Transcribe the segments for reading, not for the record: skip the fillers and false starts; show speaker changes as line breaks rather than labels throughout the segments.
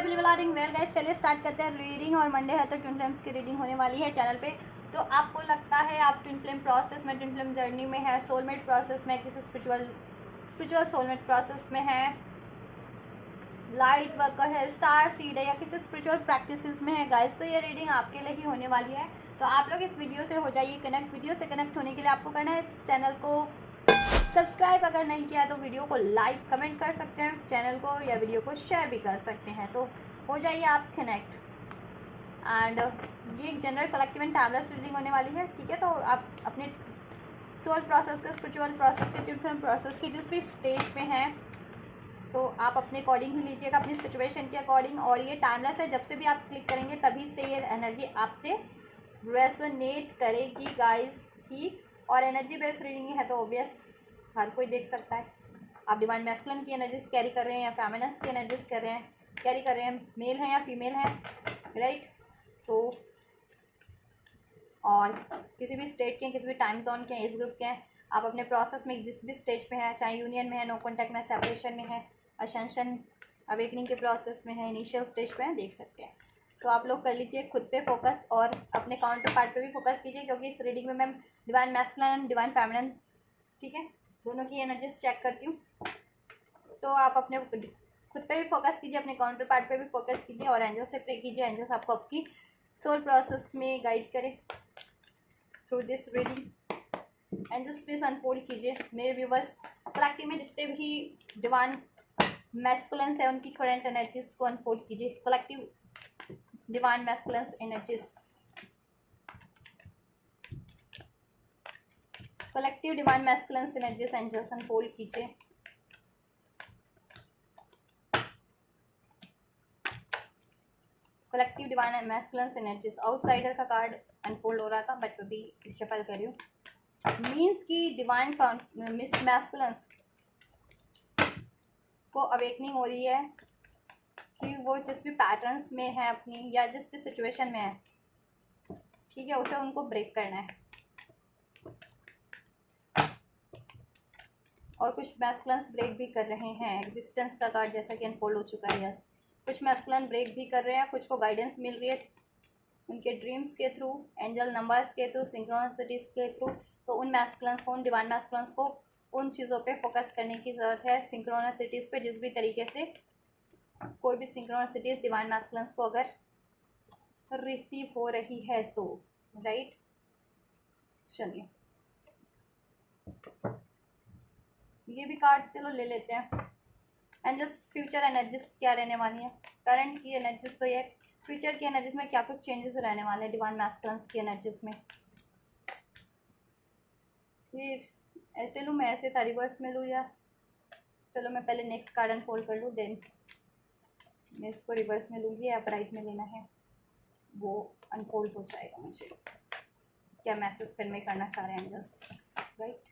Believe reading well guys, चलिए start करते हैं रीडिंग। और मंडे है तो ट्विन फ्लेम्स की रीडिंग होने वाली है चैनल पे। तो आपको लगता है आप ट्विन फ्लेम प्रोसेस में, ट्विन फ्लेम जर्नी में है, सोलमेट प्रोसेस में, किसी स्पिरिचुअल सोलमेट प्रोसेस में है, लाइट वर्कर है, स्टार सीड है, या किसी स्पिरिचुअल प्रैक्टिसेस में है गाइस, तो ये रीडिंग आपके लिए ही होने वाली है। तो आप लोग इस वीडियो से हो जाइए कनेक्ट। वीडियो से कनेक्ट होने के लिए आपको करना है इस चैनल को सब्सक्राइब, अगर नहीं किया तो वीडियो को लाइक कमेंट कर सकते हैं चैनल को, या वीडियो को शेयर भी कर सकते हैं। तो हो जाइए आप कनेक्ट। एंड ये एक general collective and timeless reading होने वाली है, ठीक है। तो आप अपने सोल प्रोसेस के, स्पिरिचुअल प्रोसेस के, ट्विन फ्लेम प्रोसेस की जिस भी स्टेज पे हैं, तो आप अपने अकॉर्डिंग ही लीजिएगा, अपनी सिचुएशन के अकॉर्डिंग। और ये टाइमलेस है, जब से भी आप क्लिक करेंगे तभी से ये एनर्जी आपसे रेजोनेट करेगी गाइस, ठीक। और एनर्जी बेस्ड रीडिंग है तो ऑब्वियस हर कोई देख सकता है। आप डिवाइन मैस्कुलिन की एनर्जीज कैरी कर रहे हैं या फेमिनिन की एनर्जीज कैरी कर रहे हैं, मेल हैं या फीमेल हैं, राइट। तो और किसी भी स्टेट के, किसी भी टाइम जोन के, एज ग्रुप के हैं, आप अपने प्रोसेस में जिस भी स्टेज पे हैं, चाहे यूनियन में है, नो कॉन्टैक्ट में, सेपरेशन में है, असेंशन अवेकनिंग के प्रोसेस में है, इनिशियल स्टेज पे हैं, देख सकते हैं। तो आप लोग कर लीजिए खुद पे फोकस और अपने काउंटर पार्ट पे भी फोकस कीजिए, क्योंकि इस रीडिंग में मैं डिवाइन मैस्कुलिन, डिवाइन फेमिनिन, ठीक है, दोनों की एनर्जीज चेक करती हूँ। तो आप अपने खुद पे भी फोकस कीजिए, अपने काउंटर पार्ट पे भी फोकस कीजिए, और एंजल से प्रे कीजिए एंजल्स आपको आपकी सोल प्रोसेस में गाइड करें through this reading. Angels please unfold कीजिए मेरे व्यूवर्स। कलेक्टिव में जितने भी डिवाइन मैस्कुलिन्स है उनकी करंट एनर्जीज को अनफोल्ड कीजिए। Collective divine masculines energies, collective divine masculines energies angels unfold कीजिए। Collective divine masculines energies. Outsider का कार्ड अनफोल्ड हो रहा था बट अभी शफल कर रही हूँ। मीन्स की डिवाइन मिस मैस्कुलिन्स को अवेकनिंग हो रही है कि वो जिस भी पैटर्न्स में है अपनी, या जिस भी सिचुएशन में है, ठीक है, उसे उनको ब्रेक करना है। और कुछ मैस्कुलिन्स ब्रेक भी कर रहे हैं। एग्जिस्टेंस का कार्ड जैसा कि अनफोल्ड हो चुका है, यस। कुछ मैस्कुलिन ब्रेक भी कर रहे हैं, कुछ को गाइडेंस मिल रही है उनके ड्रीम्स के थ्रू, एंजल नंबर्स के थ्रू, सिंक्रोनिसिटीज के थ्रू। तो उन मैस्कुलिन्स को, उन डिवाइन मैस्कुलिन्स को उन चीज़ों पे फोकस करने की ज़रूरत है, सिंक्रोनिसिटीज पे, जिस भी तरीके से कोई भी सिंक्रोनिसिटीज डिवाइन मैस्कुलिन्स को अगर रिसीव हो रही है तो, राइट। चलिए ये भी कार्ड चलो ले लेते हैं। एंजल्स फ्यूचर एनर्जीज क्या रहने वाली है, करंट की एनर्जीज तो ये, फ्यूचर की एनर्जीज में क्या कुछ चेंजेस रहने वाले हैं डिवाइन मैस्कुलिन्स की एनर्जीज में। फिर ऐसे लूँ मैं, ऐसे था रिवर्स में लूँ, या चलो मैं पहले नेक्स्ट कार्ड अनफोल्ड कर लूँ, देन मैं इसको रिवर्स में लूँगी, या अपराइट में लेना है वो अनफोल्ड हो जाएगा। मुझे क्या मैसेज कन्वे करना चाह रहे हैं एंजल्स, राइट।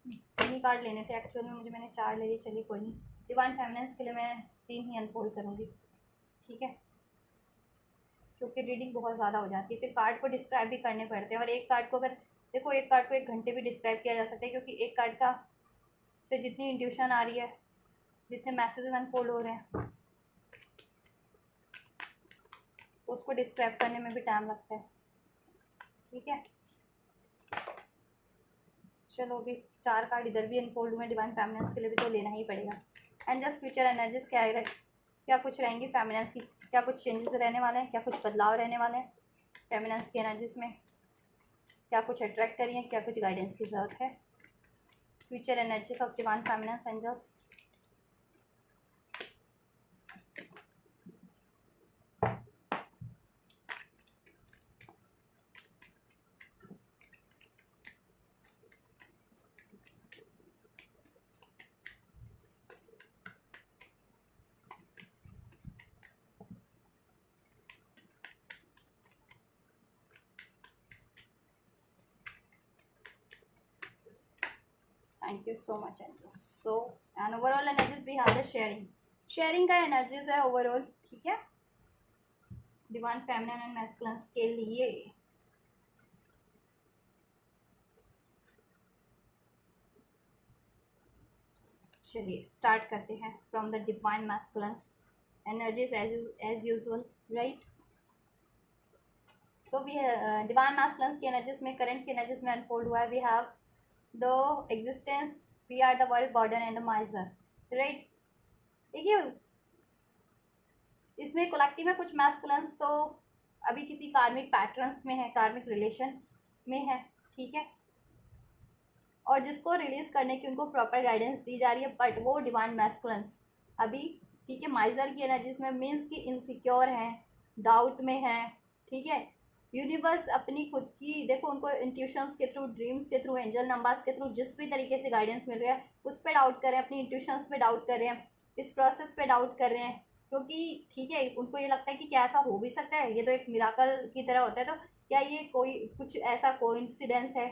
तीन ही कार्ड लेने थे एक्चुअल में मुझे, मैंने 4 ले लिए, चलिए कोई नहीं। डिवाइन फेमिनिन्स के लिए मैं 3 ही अनफोल्ड करूँगी, ठीक है, क्योंकि रीडिंग बहुत ज़्यादा हो जाती है, फिर कार्ड को डिस्क्राइब भी करने पड़ते हैं। और एक कार्ड को अगर देखो, एक कार्ड को 1 घंटे भी डिस्क्राइब किया जा सकता है, क्योंकि एक कार्ड का से जितनी इंट्यूशन आ रही है, जितने मैसेजेस अनफोल्ड हो रहे हैं, तो उसको डिस्क्राइब करने में भी टाइम लगता है, ठीक है। चलो अभी 4 कार्ड इधर भी अनफोल्ड हुए डिवाइन फेमिनिन्स के लिए भी, तो लेना ही पड़ेगा। एंड जस्ट फ्यूचर एनर्जीज क्या कुछ रहेंगी फेमिनिन्स की, क्या कुछ चेंजेस रहने वाले हैं, क्या कुछ बदलाव रहने वाले हैं फेमिनिन्स की एनर्जीज में, क्या कुछ अट्रैक्ट करिए, क्या कुछ गाइडेंस की ज़रूरत है। Future energies of divine feminines angels. Thank you so much angels. So and overall energies we have the sharing का एनर्जीज है ओवरऑल, ठीक है, डिवाइन फेमिनिन एंड मैस्कुलिन्स के लिए। चलिए स्टार्ट करते हैं from the divine masculines energies as usual, right? So we divine masculines की energies में, current की energies में unfold हुआ है. We have the existence, we are the world burden and the miser, right? देखिए इसमें कलेक्टिव में कुछ मैस्कुलेंस तो अभी किसी कार्मिक पैटर्न्स में है, कार्मिक रिलेशन में है, ठीक है, और जिसको रिलीज करने की उनको प्रॉपर गाइडेंस दी जा रही है. बट वो डिवाइन मैस्कुलेंस अभी, ठीक है, माइजर की एनर्जीज में मीन्स की इनसिक्योर हैं, डाउट में है, ठीक है. यूनिवर्स अपनी खुद की, देखो उनको इंट्यूशंस के थ्रू, ड्रीम्स के थ्रू, एंजल नंबर्स के थ्रू जिस भी तरीके से गाइडेंस मिल रहा है उस पर डाउट कर रहे हैं, अपनी इंट्यूशंस पे डाउट कर रहे हैं, इस प्रोसेस पे डाउट कर रहे हैं, क्योंकि ठीक है उनको ये लगता है कि क्या ऐसा हो भी सकता है, ये तो एक मिराकल की तरह होता है, तो क्या ये कोई कुछ ऐसा कोइंसिडेंस है,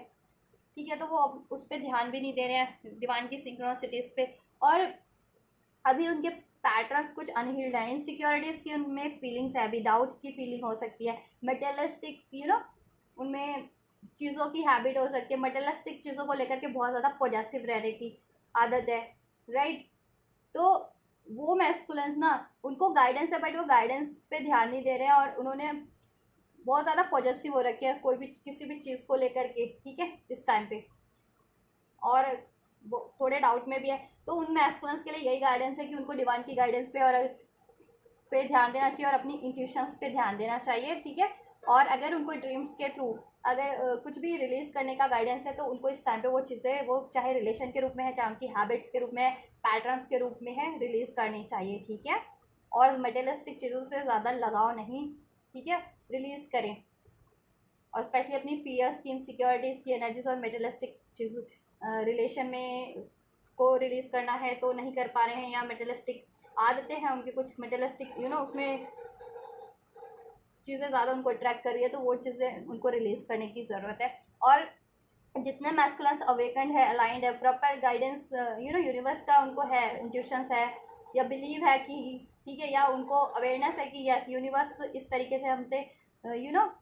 ठीक है. तो वो अब उस पर ध्यान भी नहीं दे रहे हैं, डिवाइन की सिंक्रोनिसिटीज पे. और अभी उनके पैटर्न्स कुछ अनहील्ड है, इनसिक्योरिटीज़ की उनमें फीलिंग्स है, अभी डाउट्स की फीलिंग हो सकती है, मटेरियलिस्टिक उनमें चीज़ों की हैबिट हो सकती है, मटेरियलिस्टिक चीज़ों को लेकर के बहुत ज़्यादा पॉजिटिव रहने की आदत है, राइट. तो वो मैस्कुलेंस ना, उनको गाइडेंस है बट वो गाइडेंस पे ध्यान नहीं दे रहे हैं, और उन्होंने बहुत ज़्यादा पॉजिटिव हो रखे हैं कोई भी किसी भी चीज़ को लेकर के, ठीक है, इस टाइम पे, और वो थोड़े डाउट में भी है. तो उन मैस्कुलेंस के लिए यही गाइडेंस है कि उनको डिवाइन की गाइडेंस पे ध्यान देना चाहिए और अपनी इंट्यूशंस पे ध्यान देना चाहिए, ठीक है. और अगर उनको ड्रीम्स के थ्रू अगर कुछ भी रिलीज करने का गाइडेंस है तो उनको इस टाइम पे वो चीज़ें, वो चाहे रिलेशन के रूप में है, चाहे उनकी हैबिट्स के रूप में है, पैटर्न्स के रूप में है, रिलीज करनी चाहिए, ठीक है. और मटेरियलिस्टिक चीज़ों से ज़्यादा लगाव नहीं, ठीक है, रिलीज करें. और स्पेशली अपनी फियर्स की, इनसिक्योरिटीज़ की एनर्जीज और मटेरियलिस्टिक चीज़ रिलेशन में को रिलीज़ करना है तो नहीं कर पा रहे हैं, या मटेरियलिस्टिक आदतें हैं उनकी कुछ मटेरियलिस्टिक उसमें चीज़ें ज़्यादा उनको अट्रैक्ट कर रही है, तो वो चीज़ें उनको रिलीज़ करने की ज़रूरत है. और जितने मैस्कुलेंस अवेकेंड है, अलाइंड है, प्रॉपर गाइडेंस यूनिवर्स का उनको है, इंट्यूशंस है, या बिलीव है कि ठीक है, या उनको अवेयरनेस है कि यस यूनिवर्स इस तरीके से हमसे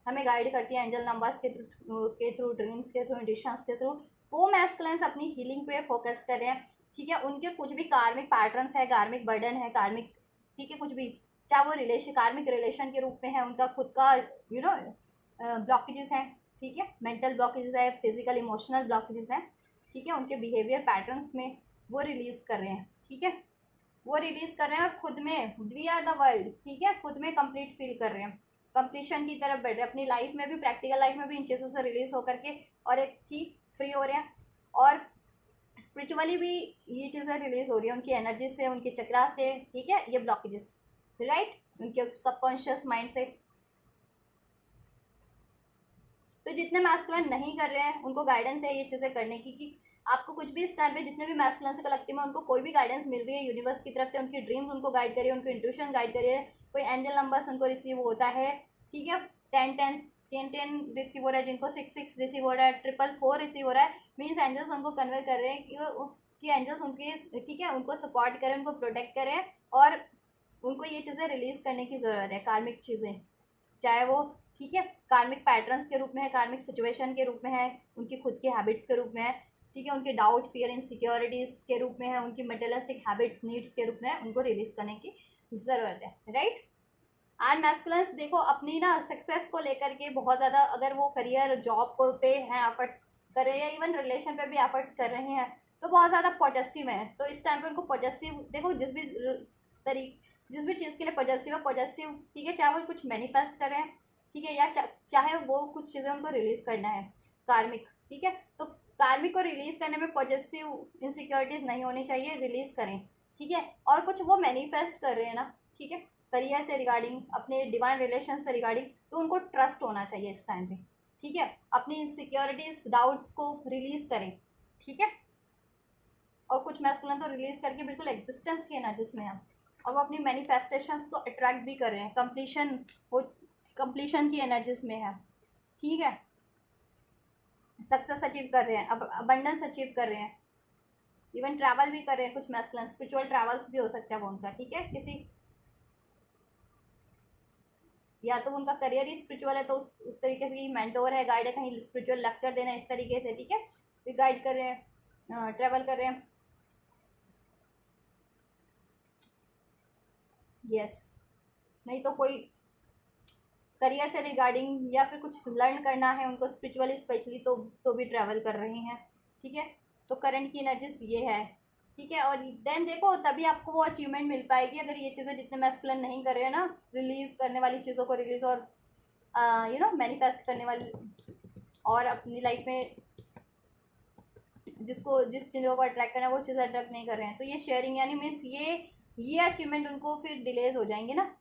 हमें गाइड करती है, एंजल नंबर्स के थ्रू, ड्रीम्स के थ्रू, इंट्यूशंस के थ्रू. वो मैस्कुलेंस अपनी हीलिंग पे फोकस कर रहे हैं, ठीक है. उनके कुछ भी कार्मिक पैटर्न्स है, कार्मिक बर्डन है, कार्मिक, ठीक है, कुछ भी, चाहे वो रिलेशन, कार्मिक रिलेशन के रूप में है, उनका खुद का ब्लॉकेजेस हैं, ठीक है, मेंटल ब्लॉकेजेस है, फिजिकल इमोशनल ब्लॉकेजेस हैं, ठीक है, उनके बिहेवियर पैटर्न्स में वो रिलीज़ कर रहे हैं, ठीक है, वो रिलीज़ कर रहे हैं. और खुद में वी आर द वर्ल्ड, ठीक है, खुद में कंप्लीट फील कर रहे हैं, कंप्लीशन की तरफ बढ़ रहे हैं अपनी लाइफ में भी, प्रैक्टिकल लाइफ में भी, इन चीज़ों से रिलीज होकर के, और एक ठीक फ्री हो रहे हैं. और स्पिरिचुअली भी ये चीज़ें रिलीज हो रही है उनकी एनर्जी से, उनके चक्रा से, ठीक है, ये ब्लॉकेजेस, राइट, उनके सबकॉन्शियस माइंड से. तो जितने मैस्कुलिन नहीं कर रहे हैं उनको गाइडेंस है ये चीज़ें करने की, कि आपको कुछ भी इस टाइम पे, जितने भी मैस्कुलिन से कलेक्टिव में उनको कोई भी गाइडेंस मिल रही है यूनिवर्स की तरफ से, उनकी ड्रीम्स उनको गाइड करिए, उनकी इंट्यूशन गाइड करिए, कोई एंजल नंबर्स उनको रिसीव होता है, ठीक है, 10 रिसीव हो रहा है, जिनको 6 रिसीव हो रहा है, 444 रिसीव हो रहा है, मीन्स एंजल्स उनको कन्वे कर रहे हैं कि एंजल्स उनके, ठीक है, उनको सपोर्ट करें, उनको प्रोटेक्ट करें, और उनको ये चीज़ें रिलीज करने की ज़रूरत है, कार्मिक चीज़ें, चाहे वो, ठीक है, कार्मिक पैटर्न्स के रूप में है, कार्मिक सिचुएशन के रूप में है, उनकी खुद की हैबिट्स के रूप में है, ठीक है, उनके डाउट, फियर, इनसिक्योरिटीज़ के रूप में है, उनकी मटेरियलिस्टिक हैबिट्स, नीड्स के रूप में है, उनको रिलीज करने की ज़रूरत है, राइट. एंड मैस्कुलेंस देखो अपनी ना सक्सेस को लेकर के बहुत ज़्यादा, अगर वो करियर, जॉब को पे हैं, एफर्ट्स कर रहे हैं, या इवन रिलेशन पे भी एफर्ट्स कर रहे हैं, तो बहुत ज़्यादा पॉजिटिव है. तो इस टाइम पे उनको पॉजिटिव, देखो जिस भी चीज़ के लिए पॉजिटिव है, पॉजिटिव, ठीक है, चाहे वो कुछ मैनिफेस्ट कर रहे हैं, ठीक है, या चाहे वो कुछ चीज़ें उनको रिलीज़ करना है कार्मिक, ठीक है. तो कार्मिक को रिलीज़ करने में पॉजिटिव इनसिक्योरिटीज़ नहीं होनी चाहिए, रिलीज़ करें, ठीक है. और कुछ वो मैनिफेस्ट कर रहे हैं ना, ठीक है, करियर से रिगार्डिंग, अपने डिवाइन रिलेशन से रिगार्डिंग, तो उनको ट्रस्ट होना चाहिए इस टाइम पे, ठीक है. अपनी इनसिक्योरिटीज, डाउट्स को रिलीज़ करें, ठीक है. और कुछ मैस्कुलिन तो रिलीज़ करके बिल्कुल एग्जिस्टेंस की एनर्जीज में है, और वो अपनी मैनिफेस्टेशंस को अट्रैक्ट भी कर रहे हैं, कंप्लीशन की एनर्जीज में है, ठीक है, सक्सेस अचीव कर रहे हैं, अब अबंडेंस अचीव कर रहे हैं, इवन ट्रैवल भी कर रहे हैं कुछ मैस्कुलिन, स्पिरिचुअल ट्रैवल्स भी हो सकता है वो उनका, ठीक है, किसी, या तो उनका करियर ही स्पिरिचुअल है तो उस तरीके से मेंटोर है, गाइड है, कहीं स्पिरिचुअल लेक्चर देना है इस तरीके से, ठीक है, फिर गाइड कर रहे हैं, ट्रैवल कर रहे हैं. यस, नहीं तो कोई करियर से रिगार्डिंग या फिर कुछ लर्न करना है उनको स्पिरिचुअली स्पेशली, तो भी ट्रैवल कर रहे हैं। ठीक है, तो करंट की एनर्जीज ये है। ठीक है, और देन देखो तभी आपको वो अचीवमेंट मिल पाएगी अगर ये चीज़ें जितने मैस्कुलिन नहीं कर रहे हैं ना, रिलीज करने वाली चीज़ों को रिलीज और मैनिफेस्ट करने वाली, और अपनी लाइफ में जिसको जिस चीज़ों को अट्रैक्ट करना है वो चीज़ अट्रैक्ट नहीं कर रहे हैं, तो ये शेयरिंग यानी मीन्स ये अचीवमेंट उनको फिर डिलेज हो जाएंगे ना।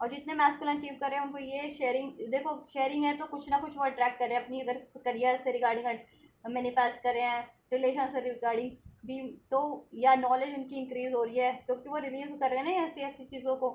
और जितने मैस्कुलिन अचीव कर रहे हैं उनको ये शेयरिंग, देखो शेयरिंग है तो कुछ ना कुछ वो अट्रैक्ट कर रहे हैं अपनी, इधर करियर से रिगार्डिंग मैनिफेस्ट कर रहे हैं, रिलेशन से रिगार्डिंग भी, तो या नॉलेज उनकी इंक्रीज हो रही है क्योंकि वो रिलीज कर रहे हैं ना ऐसी ऐसी चीज़ों को,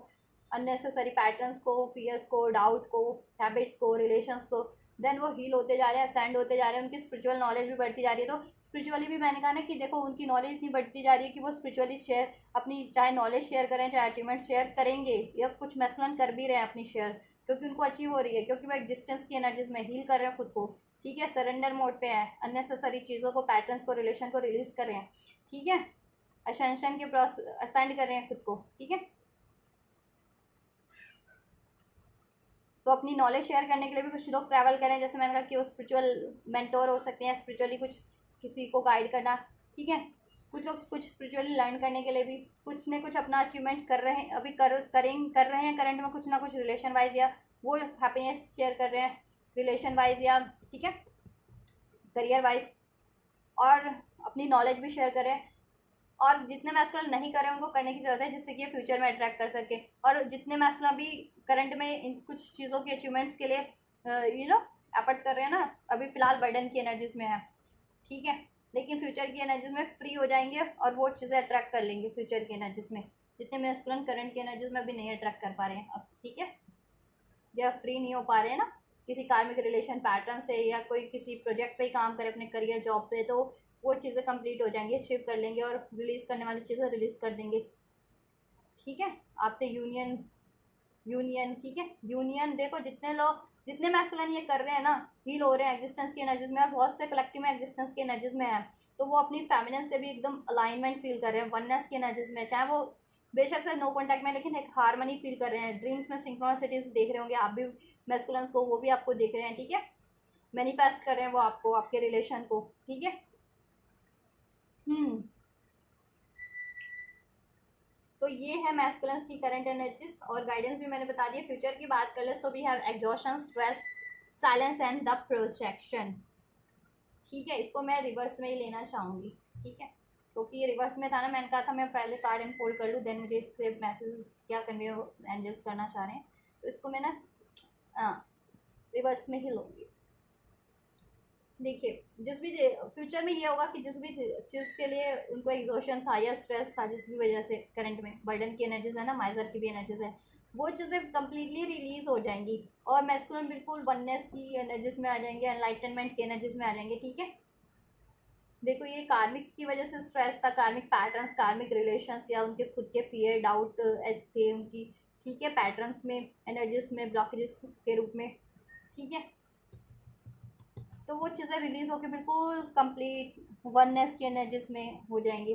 अननेसेसरी पैटर्न्स को, फियर्स को, डाउट को, हैबिट्स को, रिलेशंस को। देन वो हील होते जा रहे हैं, असेंड होते जा रहे हैं, उनकी स्पिरिचुअल नॉलेज भी बढ़ती जा रही है। तो स्पिरिचुअली भी मैंने कहा ना कि देखो उनकी नॉलेज इतनी बढ़ती जा रही है कि वो स्पिरिचुअली शेयर अपनी, चाहे नॉलेज शेयर करें चाहे अचीवमेंट शेयर करेंगे, या कुछ मैस्कुलिन कर भी रहे हैं अपनी शेयर, क्योंकि उनको अचीव हो रही है, क्योंकि वो एग्जिस्टेंस की एनर्जीज में हील कर रहे हैं खुद को। ठीक है, सरेंडर मोड पे है, अननेसेसरी चीज़ों को, पैटर्न्स को, रिलेशन को रिलीज कर रहे हैं। ठीक है, असेंशन के प्रोसेस असेंड कर रहे हैं खुद को। ठीक है, तो अपनी नॉलेज शेयर करने के लिए भी कुछ लोग ट्रैवल करें, जैसे मैंने कहा कि वो स्पिरिचुअल मेंटोर हो सकते हैं, स्पिरिचुअली कुछ किसी को गाइड करना। ठीक है, कुछ लोग कुछ स्पिरिचुअली लर्न करने के लिए भी कुछ न कुछ अपना अचीवमेंट कर रहे हैं, अभी कर रहे हैं करंट में कुछ ना कुछ रिलेशन वाइज, या वो हैप्पीनेस शेयर कर रहे हैं रिलेशन वाइज, या ठीक है करियर वाइज, और अपनी नॉलेज भी शेयर करें। और जितने मैस्कुलिन नहीं करें उनको करने की ज़रूरत है, जिससे कि ये फ्यूचर में अट्रैक्ट कर सके। और जितने मैस्कुलिन अभी करंट में इन कुछ चीज़ों के अचीवमेंट्स के लिए एफर्ट्स कर रहे हैं ना, अभी फ़िलहाल बर्डन की एनर्जीज में है। ठीक है, लेकिन फ्यूचर की एनर्जीज में फ्री हो जाएंगे और वो चीज़ें अट्रैक्ट कर लेंगे फ्यूचर की एनर्जीज में, जितने मैस्कुलिन करंट की एनर्जीज में अभी नहीं अट्रैक्ट कर पा रहे हैं अब। ठीक है, या फ्री नहीं हो पा रहे हैं ना किसी कार्मिक रिलेशन पैटर्न से, या कोई किसी प्रोजेक्ट पे ही काम करे अपने करियर जॉब पे, तो वो चीज़ें कंप्लीट हो जाएंगी, शिफ्ट कर लेंगे और रिलीज़ करने वाली चीज़ें रिलीज़ कर देंगे। ठीक है, आपसे यूनियन यूनियन ठीक है, यूनियन देखो जितने लोग जितने मैस्कुलिन ये कर रहे हैं ना, हील हो रहे हैं एग्जिस्टेंस की एनर्जीज में, और बहुत से कलेक्टिव में एग्जिस्टेंस की एनर्जीज में है, तो वो अपनी फेमिनिन से भी एकदम अलाइनमेंट फील कर रहे हैं, वननेस की एनर्जीज में, चाहे वो बेशक से नो कॉन्टैक्ट में, लेकिन एक हारमनी फील कर रहे हैं। ड्रीम्स में सिंक्रोनिसिटीज देख रहे होंगे आप भी मैस्कुलिन्स को, वो भी आपको देख रहे हैं। ठीक है, मैनिफेस्ट कर रहे हैं वो आपको, आपके रिलेशन को। ठीक है, हम्म तो ये है मैस्कुलिन्स की करंट एनर्जीज, और गाइडेंस भी मैंने बता दिया। फ्यूचर की बात कर ले, so we have exhaustion, stress, silence and the projection. ठीक है, इसको मैं रिवर्स में ही लेना चाहूँगी। ठीक है, क्योंकि ये रिवर्स में था ना, मैंने कहा था मैं पहले कार्ड अनफोल्ड कर लूँ, देन मुझे इसके मैसेजेस क्या कन्वे एंजल्स करना चाह रहे हैं, तो इसको मैं ना रिवर्स में ही लूँगी। देखिए, जिस भी फ्यूचर में ये होगा कि जिस भी चीज़ के लिए उनको एग्जॉशन था या स्ट्रेस था, जिस भी वजह से करंट में बर्डन की एनर्जीज है ना, माइजर की भी एनर्जीज है, वो चीज़ें कंप्लीटली रिलीज हो जाएंगी, और मैस्कुलिन बिल्कुल वननेस की एनर्जीज में आ जाएंगे, एनलाइटनमेंट की एनर्जीज में आ जाएंगे। ठीक है, देखो ये कार्मिक की वजह से स्ट्रेस था, कार्मिक पैटर्न्स, कार्मिक रिलेशंस, या उनके खुद के फियर डाउट थे उनकी। ठीक है, पैटर्न्स में, एनर्जीज में, ब्लॉकेजेस के रूप में। ठीक है, तो वो चीज़ें रिलीज होकर बिल्कुल कंप्लीट वननेस की एनर्जीज में हो जाएंगी।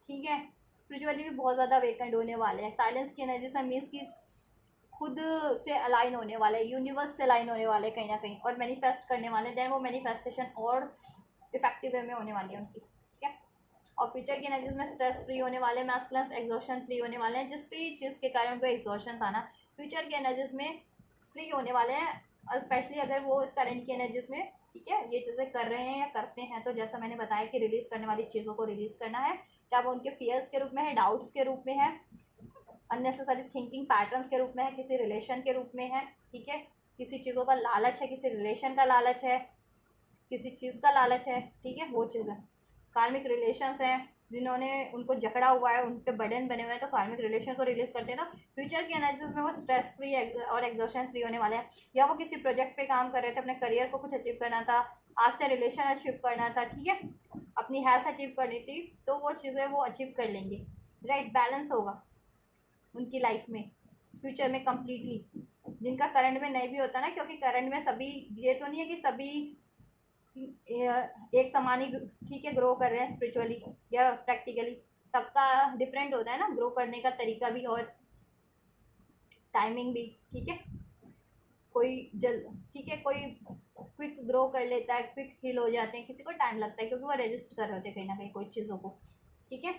ठीक है, स्पिरिचुअली भी बहुत ज़्यादा वेकेंड होने वाले हैं। साइलेंस की एनर्जी से मीन्स की खुद से अलाइन होने वाले हैं, यूनिवर्स से अलाइन होने वाले कहीं ना कहीं, और मैनिफेस्ट करने वाले, देन वो मैनिफेस्टेशन और इफेक्टिव वे में होने वाली है उनकी। ठीक है, और फ्यूचर की एनर्जीज में स्ट्रेस फ्री होने वाले, मैस्कुलिन एग्जॉशन फ्री होने वाले हैं, जिस भी चीज़ के कारण उनको एग्जॉशन था ना, फ्यूचर की एनर्जीज में फ्री होने वाले हैं, और स्पेशली अगर वो इस करंट की एनर्जीज में ठीक है ये चीज़ें कर रहे हैं या करते हैं, तो जैसा मैंने बताया कि रिलीज़ करने वाली चीज़ों को रिलीज़ करना है, चाहे वो उनके फियर्स के रूप में है, डाउट्स के रूप में है, अननेसेसरी थिंकिंग पैटर्न्स के रूप में है, किसी रिलेशन के रूप में है। ठीक है, किसी चीज़ों का लालच है, किसी रिलेशन का लालच है, किसी चीज़ का लालच है। ठीक है, वो चीज़ें कार्मिक रिलेशंस हैं, जिन्होंने उनको जकड़ा हुआ है, उन पर बर्डन बने हुए हैं, तो कार्मिक रिलेशन को रिलीज करते हैं, तो फ्यूचर की एनर्जीज में वो स्ट्रेस फ्री और एग्जॉशन फ्री होने वाले हैं। या वो किसी प्रोजेक्ट पे काम कर रहे थे, अपने करियर को कुछ अचीव करना था, आपसे रिलेशन अचीव करना था, ठीक है, अपनी हेल्थ अचीव करनी थी, तो वो चीज़ें वो अचीव कर लेंगे। राइट, बैलेंस होगा उनकी लाइफ में फ्यूचर में कम्प्लीटली, जिनका करंट में नहीं भी होता ना, क्योंकि करंट में सभी, ये तो नहीं है कि सभी एक समान ही ठीक है ग्रो कर रहे हैं स्पिरिचुअली या प्रैक्टिकली, सबका डिफरेंट होता है ना ग्रो करने का तरीका भी। और टाइमिंग भी, ठीक है, कोई ठीक है, कोई क्विक ग्रो कर लेता है, क्विक हील हो जाते हैं, किसी को टाइम लगता है क्योंकि वो रजिस्ट कर रहे होते हैं कहीं ना कहीं कोई चीज़ों को, ठीक है।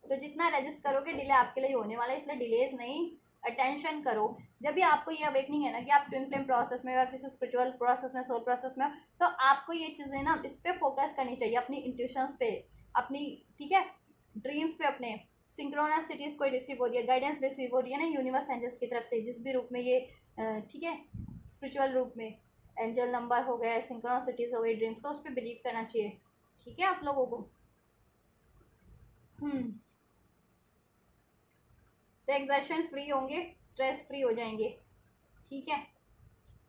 तो जितना रजिस्ट करोगे डिले आपके लिए होने वाला है, इसलिए डिलेज नहीं, अटेंशन करो। जब भी आपको ये अवेकनिंग है ना कि आप ट्विन फ्लेम प्रोसेस में या किसी स्पिरिचुअल प्रोसेस में, सोल प्रोसेस में, तो आपको ये चीज़ें ना इस पर फोकस करनी चाहिए, अपनी इंट्यूशंस पे, अपनी, ठीक है, ड्रीम्स पे, अपने सिंक्रोनसिटीज कोई रिसीव हो रही है, गाइडेंस रिसीव हो रही है ना यूनिवर्स एंजल्स की तरफ से, जिस भी रूप में ये, ठीक है, स्पिरिचुअल रूप में एंजल नंबर हो गया, सिंक्रोनसिटीज हो गई, ड्रीम्स, तो उस पर बिलीव करना चाहिए, ठीक है, आप लोगों को। तो एग्जर्शन फ्री होंगे, स्ट्रेस फ्री हो जाएंगे, ठीक है।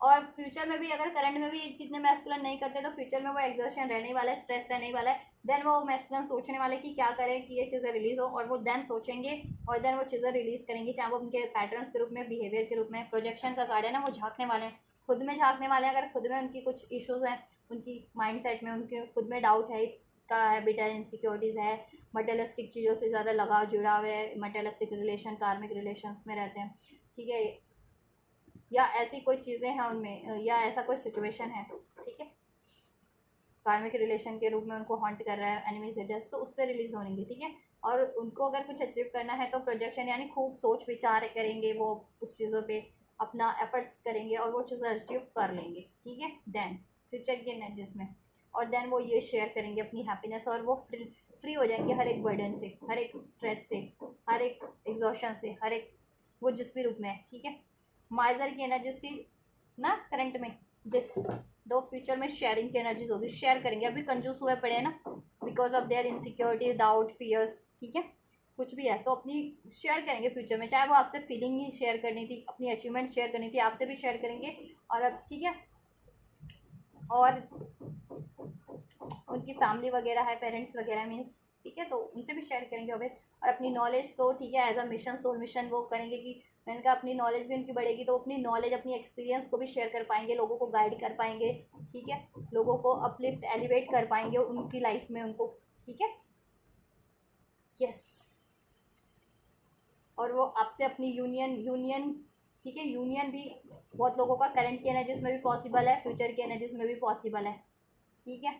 और फ्यूचर में भी अगर करंट में भी कितने मैस्कुलन नहीं करते तो फ्यूचर में वो एग्जर्शन रहने वाला है, स्ट्रेस रहने वाला है। देन वो मैस्कुलन सोचने वाले कि क्या करें कि ये चीज़ें रिलीज हो, और वो देन सोचेंगे और देन वो चीज़ें रिलीज करेंगे, चाहे वो उनके पैटर्न्स के रूप में, बिहेवियर के रूप में। प्रोजेक्शन का कार्ड है ना, वो झांकने वाले हैं, खुद में झांकने वाले हैं। अगर खुद में उनकी कुछ इश्यूज हैं, उनकी माइंड सेट में उनके खुद में डाउट है, का हैबिट है, इनसिक्योरिटीज़ है, मटेरियलिस्टिक चीज़ों से ज़्यादा लगाव जुड़ाव है, मटेरियलिस्टिक रिलेशन, कार्मिक रिलेशंस में रहते हैं, ठीक है, या ऐसी कोई चीज़ें हैं उनमें, या ऐसा कोई सिचुएशन है, ठीक है, कार्मिक रिलेशन के रूप में उनको हॉन्ट कर रहा है, एनिमी सेटर्स, तो उससे रिलीज होंगे, ठीक है। और उनको अगर कुछ अचीव करना है तो प्रोजेक्शन यानी खूब सोच विचार करेंगे, वो उस चीज़ों पे अपना एफर्ट्स करेंगे और वो चीज़ें अचीव कर लेंगे, ठीक है। देन फ्यूचर की एनर्जीज में, और देन वो ये शेयर करेंगे अपनी हैप्पीनेस, और वो फ्री हो जाएंगे हर एक बर्डन से, हर एक स्ट्रेस से, हर एक एग्जॉशन से, हर एक, वो जिस भी रूप में है, ठीक है। माइजर की एनर्जीज थी ना करंट में, दिस दो फ्यूचर में शेयरिंग की एनर्जीज होगी, शेयर करेंगे। अभी कंजूस हुए पड़े हैं ना because of their insecurity, doubt, fears, ठीक है, कुछ भी है तो अपनी शेयर करेंगे फ्यूचर में, चाहे वो आपसे फीलिंग ही शेयर करनी थी, अपनी अचीवमेंट शेयर करनी थी, आपसे भी शेयर करेंगे। और अब ठीक है, और उनकी फैमिली वगैरह है, पेरेंट्स वगैरह मीन्स, ठीक है, तो उनसे भी शेयर करेंगे ऑब्वियस। और अपनी नॉलेज तो ठीक है, as a mission, soul mission वो करेंगे कि मैंने कहा अपनी नॉलेज भी उनकी बढ़ेगी, तो अपनी नॉलेज, अपनी एक्सपीरियंस को भी शेयर कर पाएंगे, लोगों को गाइड कर पाएंगे, ठीक है, लोगों को अपलिफ्ट, एलिवेट कर पाएंगे उनकी लाइफ में उनको, ठीक है, यस। और वो आपसे अपनी यूनियन, ठीक है, यूनियन भी बहुत लोगों का करंट की एनर्जीज में भी पॉसिबल है, फ्यूचर की एनर्जीज में भी पॉसिबल है, ठीक है।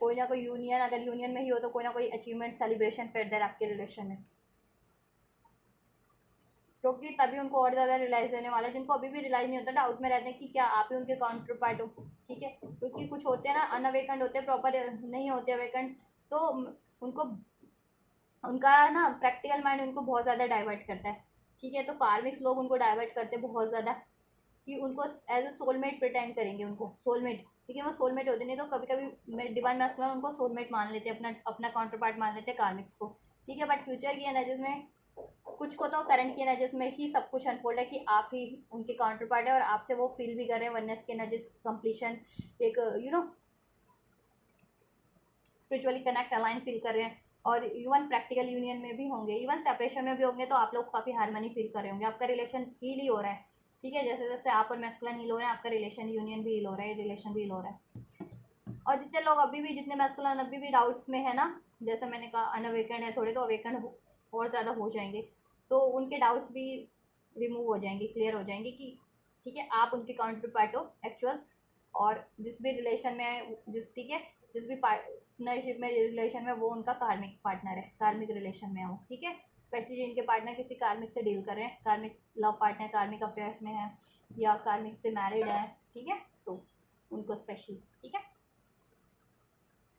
कोई ना कोई यूनियन, अगर यूनियन में ही हो तो कोई ना कोई अचीवमेंट, सेलिब्रेशन फर्दर आपके रिलेशन में, क्योंकि तभी उनको और ज़्यादा रियलाइज होने वाला है। जिनको अभी भी रियलाइज नहीं होता, डाउट में रहते हैं कि क्या आप ही उनके काउंटर पार्ट हो, ठीक है, क्योंकि कुछ होते हैं ना अनअवेकेंड होते हैं, प्रॉपर नहीं होते अवेकेंड, तो उनको, उनका ना प्रैक्टिकल माइंड उनको बहुत ज़्यादा डाइवर्ट करता है, ठीक है। तो कार्मिक्स लोग उनको डाइवर्ट करते हैं बहुत ज़्यादा, कि उनको एज ए सोलमेट प्रिटेंड करेंगे, उनको सोलमेट, लेकिन वो सोलमेट होते नहीं, तो कभी कभी डिवाइन मैस्कुलिन उनको सोलमेट मान लेते हैं, अपना अपना काउंटर पार्ट मान लेते हैं कार्मिक्स को, ठीक है। बट फ्यूचर की एनर्जीज में कुछ को तो करंट की एनर्जीज में ही सब कुछ अनफोल्ड है कि आप ही उनके काउंटर पार्ट है, और आपसे वो फील भी कर रहे हैं वननेस की एनर्जीज, कंप्लीशन, एक स्पिरिचुअली कनेक्ट, अलाइन फील कर रहे हैं। और इवन प्रैक्टिकल यूनियन में भी होंगे, इवन सेपरेशन में भी होंगे, तो आप लोग काफ़ी हारमनी फील कर रहे होंगे, आपका रिलेशन हील ही हो रहा है, ठीक है। जैसे जैसे आप और मैस्कुलिन हील हो रहे हैं, आपका रिलेशन यूनियन भी हील हो रहा है, रिलेशन भी हील हो रहा है। और जितने लोग अभी भी, जितने मैस्कुलिन अभी भी डाउट्स में है ना, जैसे मैंने कहा अनअवेकेंड है थोड़े, तो अवेकेंड और ज़्यादा हो जाएंगे, तो उनके डाउट्स भी रिमूव हो जाएंगे, क्लियर हो जाएंगे कि ठीक है, आप उनके काउंटर पार्ट हो एक्चुअल, और जिस भी रिलेशन में, जिस, ठीक है, जिस भी पार्टनरशिप में, रिलेशन में, वो उनका कार्मिक पार्टनर है, कार्मिक रिलेशन में हो, ठीक है। स्पेशली जिनके पार्टनर किसी कार्मिक से डील कर रहे हैं, कार्मिक लव पार्टनर कार्मिक अफेयर्स में है, या कार्मिक से मैरिड है, ठीक है, तो उनको स्पेशली, ठीक है।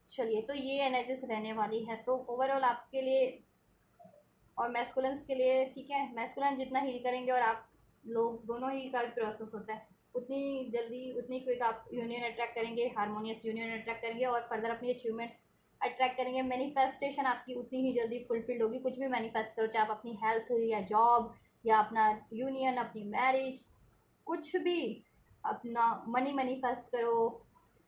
चलिए, तो ये एनर्जीज रहने वाली है, तो ओवरऑल आपके लिए और मैस्कुलिन्स के लिए, ठीक है, मैस्कुलिन जितना हील करेंगे और आप लोग दोनों ही का प्रोसेस होता है, उतनी जल्दी, उतनी क्विक आप यूनियन अट्रैक्ट करेंगे, हारमोनियस यूनियन अट्रैक्ट करेंगे, और फर्दर अपनी अचीवमेंट्स अट्रैक्ट करेंगे। मैनिफेस्टेशन आपकी उतनी ही जल्दी फुलफिल्ड होगी। कुछ भी मैनिफेस्ट करो, चाहे आप अपनी हेल्थ या जॉब या अपना यूनियन, अपनी मैरिज, कुछ भी, अपना मनी मैनिफेस्ट करो,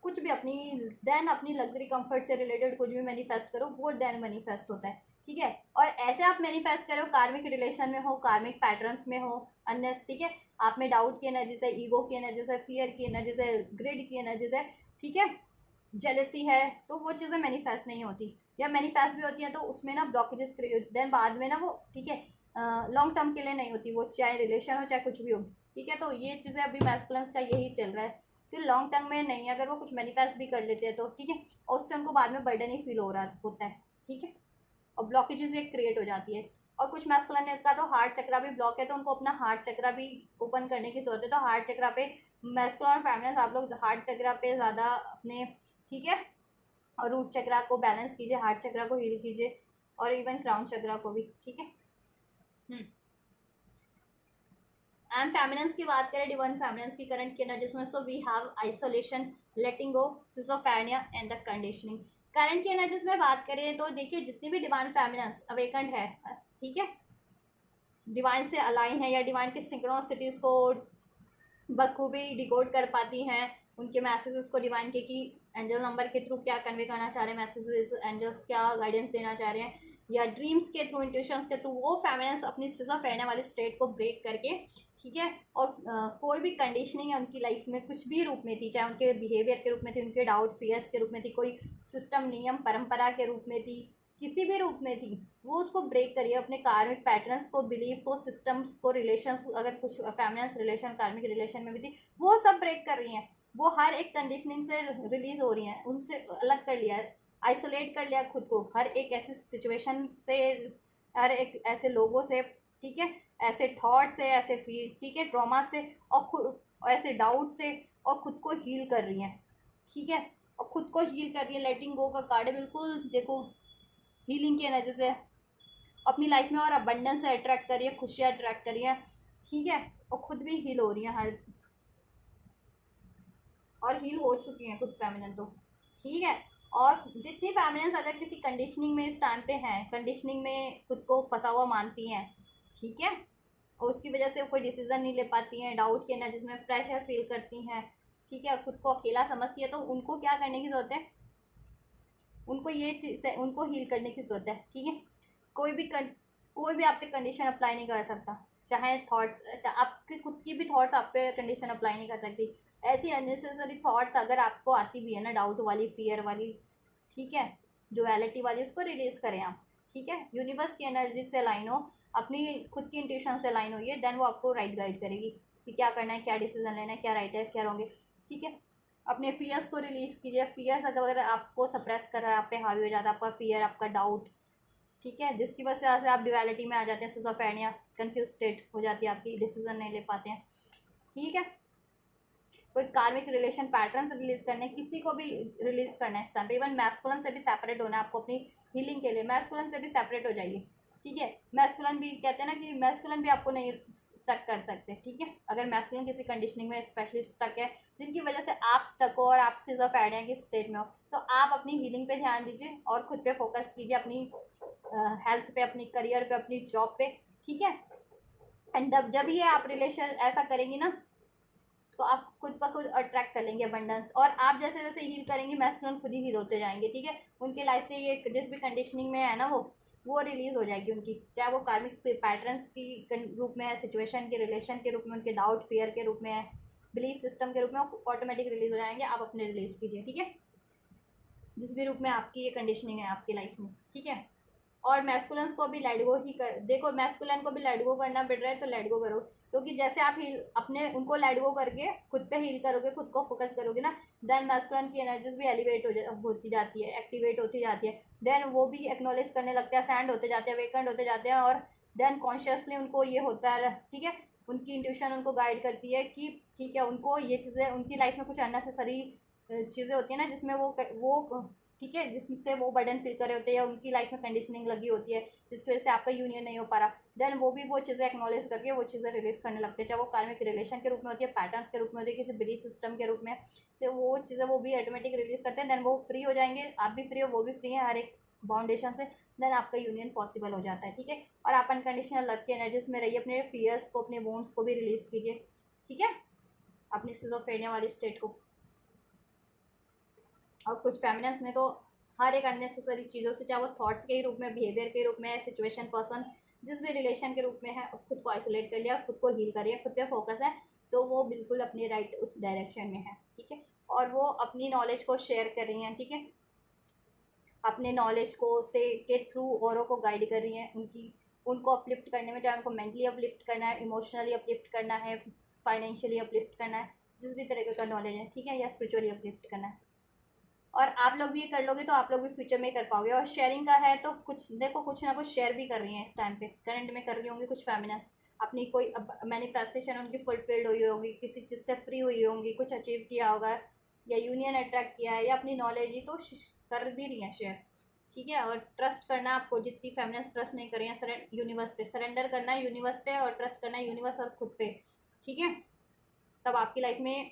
कुछ भी अपनी, देन अपनी लग्जरी कंफर्ट से रिलेटेड कुछ भी मैनिफेस्ट करो, वो देन मैनिफेस्ट होता है, ठीक है। और ऐसे आप मैनिफेस्ट करो, कार्मिक रिलेशन में हो, कार्मिक पैटर्न्स में हो, अन्य, ठीक है, आप में डाउट की एनर्जीज है, ईगो की एनर्जीज है, फियर की एनर्जीज है, ग्रिड की एनर्जीज है, ठीक है, जेलसी है, तो वो चीज़ें मैनिफेस्ट नहीं होती, या मैनिफेस्ट भी होती हैं तो उसमें ना ब्लॉकेजेस क्रिएट, देन बाद में ना वो, ठीक है, लॉन्ग टर्म के लिए नहीं होती, वो चाहे रिलेशन हो चाहे कुछ भी हो, ठीक है। तो ये चीज़ें अभी मैस्कुलिन्स का यही चल रहा है कि लॉन्ग टर्म में नहीं, अगर वो कुछ मैनिफेस्ट भी कर लेते हैं तो ठीक है, और उससे उनको बाद में बर्डन ही फील हो रहा होता है, ठीक है, और ब्लॉकेजेस एक क्रिएट हो जाती है। और कुछ मैस्कुलिन का तो हार्ट चक्रा भी ब्लॉक है, तो उनको अपना हार्ट चक्रा भी ओपन करने की जरूरत है। तो हार्ट चक्रा पे मैस्कुलिन और फेमिनिन आप लोग हार्ट चक्रा पे ज़्यादा अपने, ठीक है, और रूट चक्रा को बैलेंस कीजिए, हार्ट चक्रा को हील कीजिए, और इवन क्राउन चक्रा को भी, ठीक है। एंड फेमिनिन्स की बात करें, डिवाइन फेमिनिन्स की करंट की एनर्जीज में, so we have isolation, letting go, schizophrenia and the conditioning. Current की एनर्जीज में बात करें तो देखिए जितनी भी डिवाइन फेमिनिन्स अवेकंड है, ठीक है, डिवाइन से अलाइन है या डिवाइन की सिंक्रोनिसिटीज को बखूबी डिकोड कर पाती हैं, उनके मैसेजेस को डिवाइन के कि एंजल नंबर के थ्रू क्या कन्वे करना चाह रहे हैं मैसेजेस, एंजल्स क्या गाइडेंस देना चाह रहे हैं, या ड्रीम्स के थ्रू, इंट्यूशंस के थ्रू, वो फेमिनिन्स अपनी सिजोफ्रेनिया वाली स्टेट को ब्रेक करके, ठीक है, और कोई भी कंडीशनिंग है उनकी लाइफ में कुछ भी रूप में थी, चाहे उनके बिहेवियर के रूप में थी, उनके डाउट फियर्स के रूप में थी, कोई सिस्टम नियम परंपरा के रूप में थी, किसी भी रूप में थी, वो उसको ब्रेक करिए, अपने कार्मिक पैटर्न्स को, बिलीफ को, सिस्टम्स को, रिलेशंस, अगर कुछ फेमिनिन्स रिलेशन कार्मिक रिलेशन में भी थी, वो सब ब्रेक कर रही हैं, वो हर एक कंडीशनिंग से रिलीज हो रही हैं, उनसे अलग कर लिया है, आइसोलेट कर लिया खुद को हर एक ऐसी सिचुएशन से, हर एक ऐसे लोगों से, ठीक है, ऐसे थॉट से, ऐसे फील, ठीक है, ट्रॉमा से, और खुद ऐसे डाउट से, और खुद को हील कर रही हैं, ठीक है, और खुद को हील कर रही है। लेटिंग गो का कार्ड है, बिल्कुल देखो हीलिंग की एनर्जी से अपनी लाइफ में और अबंडेंस से अट्रैक्ट करिए, खुशियाँ अट्रैक्ट करिए, ठीक है, और खुद भी हील हो रही है हर, और हील हो चुकी हैं खुद फेमिनिन तो, ठीक है। और जितनी फेमिनिन्स अगर किसी कंडीशनिंग में इस टाइम पे हैं, कंडीशनिंग में खुद को फंसा हुआ मानती हैं, ठीक है, और उसकी वजह से कोई डिसीजन नहीं ले पाती हैं, डाउट की एनर्जीज में प्रेशर फील करती हैं, ठीक है, खुद को अकेला समझती है, तो उनको क्या करने की जरूरत है, उनको ये चीज़, उनको हील करने की जरूरत है, ठीक है। कोई भी आप पे कंडीशन अप्लाई नहीं कर सकता, चाहे थॉट्स, आपके खुद की भी थॉट्स आप पे कंडीशन अप्लाई नहीं कर सकती, ऐसी अननेसेसरी थॉट्स अगर आपको आती भी है ना, डाउट वाली, फियर वाली, ठीक है, डुअलिटी वाली, उसको रिलीज करें आप, ठीक है, यूनिवर्स की एनर्जी से अलाइन हो, अपनी खुद की इंट्यूशन से अलाइन होइए, देन वो आपको राइट गाइड करेगी कि क्या करना है, क्या डिसीजन लेना है, क्या राइट है, क्या रॉन्ग है, ठीक है। अपने फियर्स को रिलीज कीजिए, फियर्स अगर आपको सप्रेस कर रहा है, आप पे हावी हो जाता है आपका फियर, आपका डाउट, ठीक है, जिसकी वजह से आप ड्युअलिटी में आ जाते हैं, सिजोफ्रेनिया, कंफ्यूज स्टेट हो जाती है आपकी, डिसीजन नहीं ले पाते हैं, ठीक है। कोई कार्मिक रिलेशन पैटर्न से रिलीज करने, किसी को भी रिलीज करना है इस टाइम पे, इवन मैस्कुलिन से भी सेपरेट होना है आपको अपनी हीलिंग के लिए, मैस्कुलिन से भी सेपरेट हो जाइए, ठीक है। मैस्कुलिन भी कहते हैं ना कि मैस्कुलिन भी आपको नहीं स्टक कर सकते, ठीक है, अगर मैस्कुलिन किसी कंडीशनिंग में स्पेशली स्टक है, जिनकी वजह से आप स्टक हो और आप सिजोफ्रेनिया की स्टेट में हो, तो आप अपनी हीलिंग पे ध्यान दीजिए और खुद पे फोकस कीजिए, अपनी हेल्थ पे, अपनी करियर पे, अपनी जॉब पे, ठीक है। एंड जब ये आप रिलेशन ऐसा करेंगी ना, तो आप खुद ब खुद अट्रैक्ट कर लेंगे अबंडेंस, और आप जैसे जैसे हील करेंगे मैस्कुलिन खुद ही हील होते जाएंगे, ठीक है। उनके लाइफ से ये जिस भी कंडीशनिंग में है ना, वो रिलीज हो जाएगी उनकी, चाहे वो कार्मिक पैटर्न्स की रूप में है, सिचुएशन के, रिलेशन के रूप में, उनके डाउट फियर के रूप में है, बिलीफ सिस्टम के रूप में, ऑटोमेटिक रिलीज हो जाएंगे, आप अपने रिलीज कीजिए, ठीक है, जिस भी रूप में आपकी ये कंडीशनिंग है आपकी लाइफ में, ठीक है। और मैस्कुलेंस को भी लेट गो ही कर, देखो मैस्कुलिन को भी लेट गो करना पड़ रहा है, तो लेट गो करो, क्योंकि जैसे आप हील अपने उनको लेट गो करके खुद पे हील करोगे, खुद को फोकस करोगे ना, देन मैस्कुलिन की एनर्जीज भी एलिवेट होती जाती है, एक्टिवेट होती जाती है, देन वो भी एक्नॉलेज करने लगते हैं, सैंड होते जाते हैं, वेकेंड होते जाते हैं, और देन कॉन्शियसली उनको ये होता है, ठीक है, उनकी इंट्यूशन उनको गाइड करती है कि ठीक है, उनको ये चीज़ें उनकी लाइफ में कुछ अननेसेसरी चीज़ें होती है ना, जिसमें वो ठीक है, जिससे वो बर्डन फील कर रहे होते हैं, या उनकी लाइफ में कंडीशनिंग लगी होती है जिसकी वजह से आपका यूनियन नहीं हो पा रहा, देन वो भी वो चीज़ें एक्नॉलेज करके वो चीज़ें रिलीज करने लगते हैं, चाहे वो कार्मिक रिलेशन के रूप में होती है, पैटर्न्स के रूप में होती है, किसी बिलीफ सिस्टम के रूप में, तो वो चीज़ें वो भी ऑटोमेटिक रिलीज करते हैं, देन वो फ्री हो जाएंगे, आप भी फ्री हो, वो भी फ्री है हर एक बाउंडेशन से, देन आपका यूनियन पॉसिबल हो जाता है, ठीक है। और आप अनकंडीशनल लव की एनर्जीज में रहिए, अपने फियर्स को, अपने वोन्स को भी रिलीज कीजिए, ठीक है, अपनी सिजोफ्रेनिया वाली स्टेट को। और कुछ फेमिनिन्स ने तो हर एक अननेसेसरी चीज़ों से, चाहे वो थॉट्स के ही रूप में, बिहेवियर के रूप में, सिचुएशन, पर्सन, जिस भी रिलेशन के रूप में है, खुद को आइसोलेट कर लिया, खुद को हील करिए, खुद पे फोकस है, तो वो बिल्कुल अपनी राइट उस डायरेक्शन में है, ठीक है। और वो अपनी नॉलेज को शेयर कर रही हैं, ठीक है, अपने नॉलेज को से के थ्रू औरों को गाइड कर रही हैं, उनकी उनको अपलिफ्ट करने में, चाहे उनको मेंटली अपलिफ्ट करना है, इमोशनली अपलिफ्ट करना है, फाइनेंशियली अपलिफ्ट करना है, जिस भी तरीके का नॉलेज है, ठीक है, या स्पिरिचुअली अपलिफ्ट करना है। और आप लोग भी ये कर लोगे तो आप लोग भी फ्यूचर में कर पाओगे। और शेयरिंग का है तो कुछ देखो, कुछ ना कुछ शेयर भी कर रही हैं इस टाइम पे, करंट में कर रही होंगी कुछ फेमिनिस्ट, अपनी कोई मैनिफेस्टेशन उनकी फुलफिल्ड हुई होगी, किसी चीज़ से फ्री हुई होंगी, कुछ अचीव किया होगा, या यूनियन अट्रैक्ट किया है, या अपनी नॉलेज ही तो कर भी रही हैं शेयर, ठीक है। और ट्रस्ट करना आपको, जितनी फेमिनिस्ट ट्रस्ट नहीं कर रही हैं यूनिवर्स पे, सरेंडर करना है यूनिवर्स पे और ट्रस्ट करना है यूनिवर्स और खुद पे, ठीक है। तब आपकी लाइफ में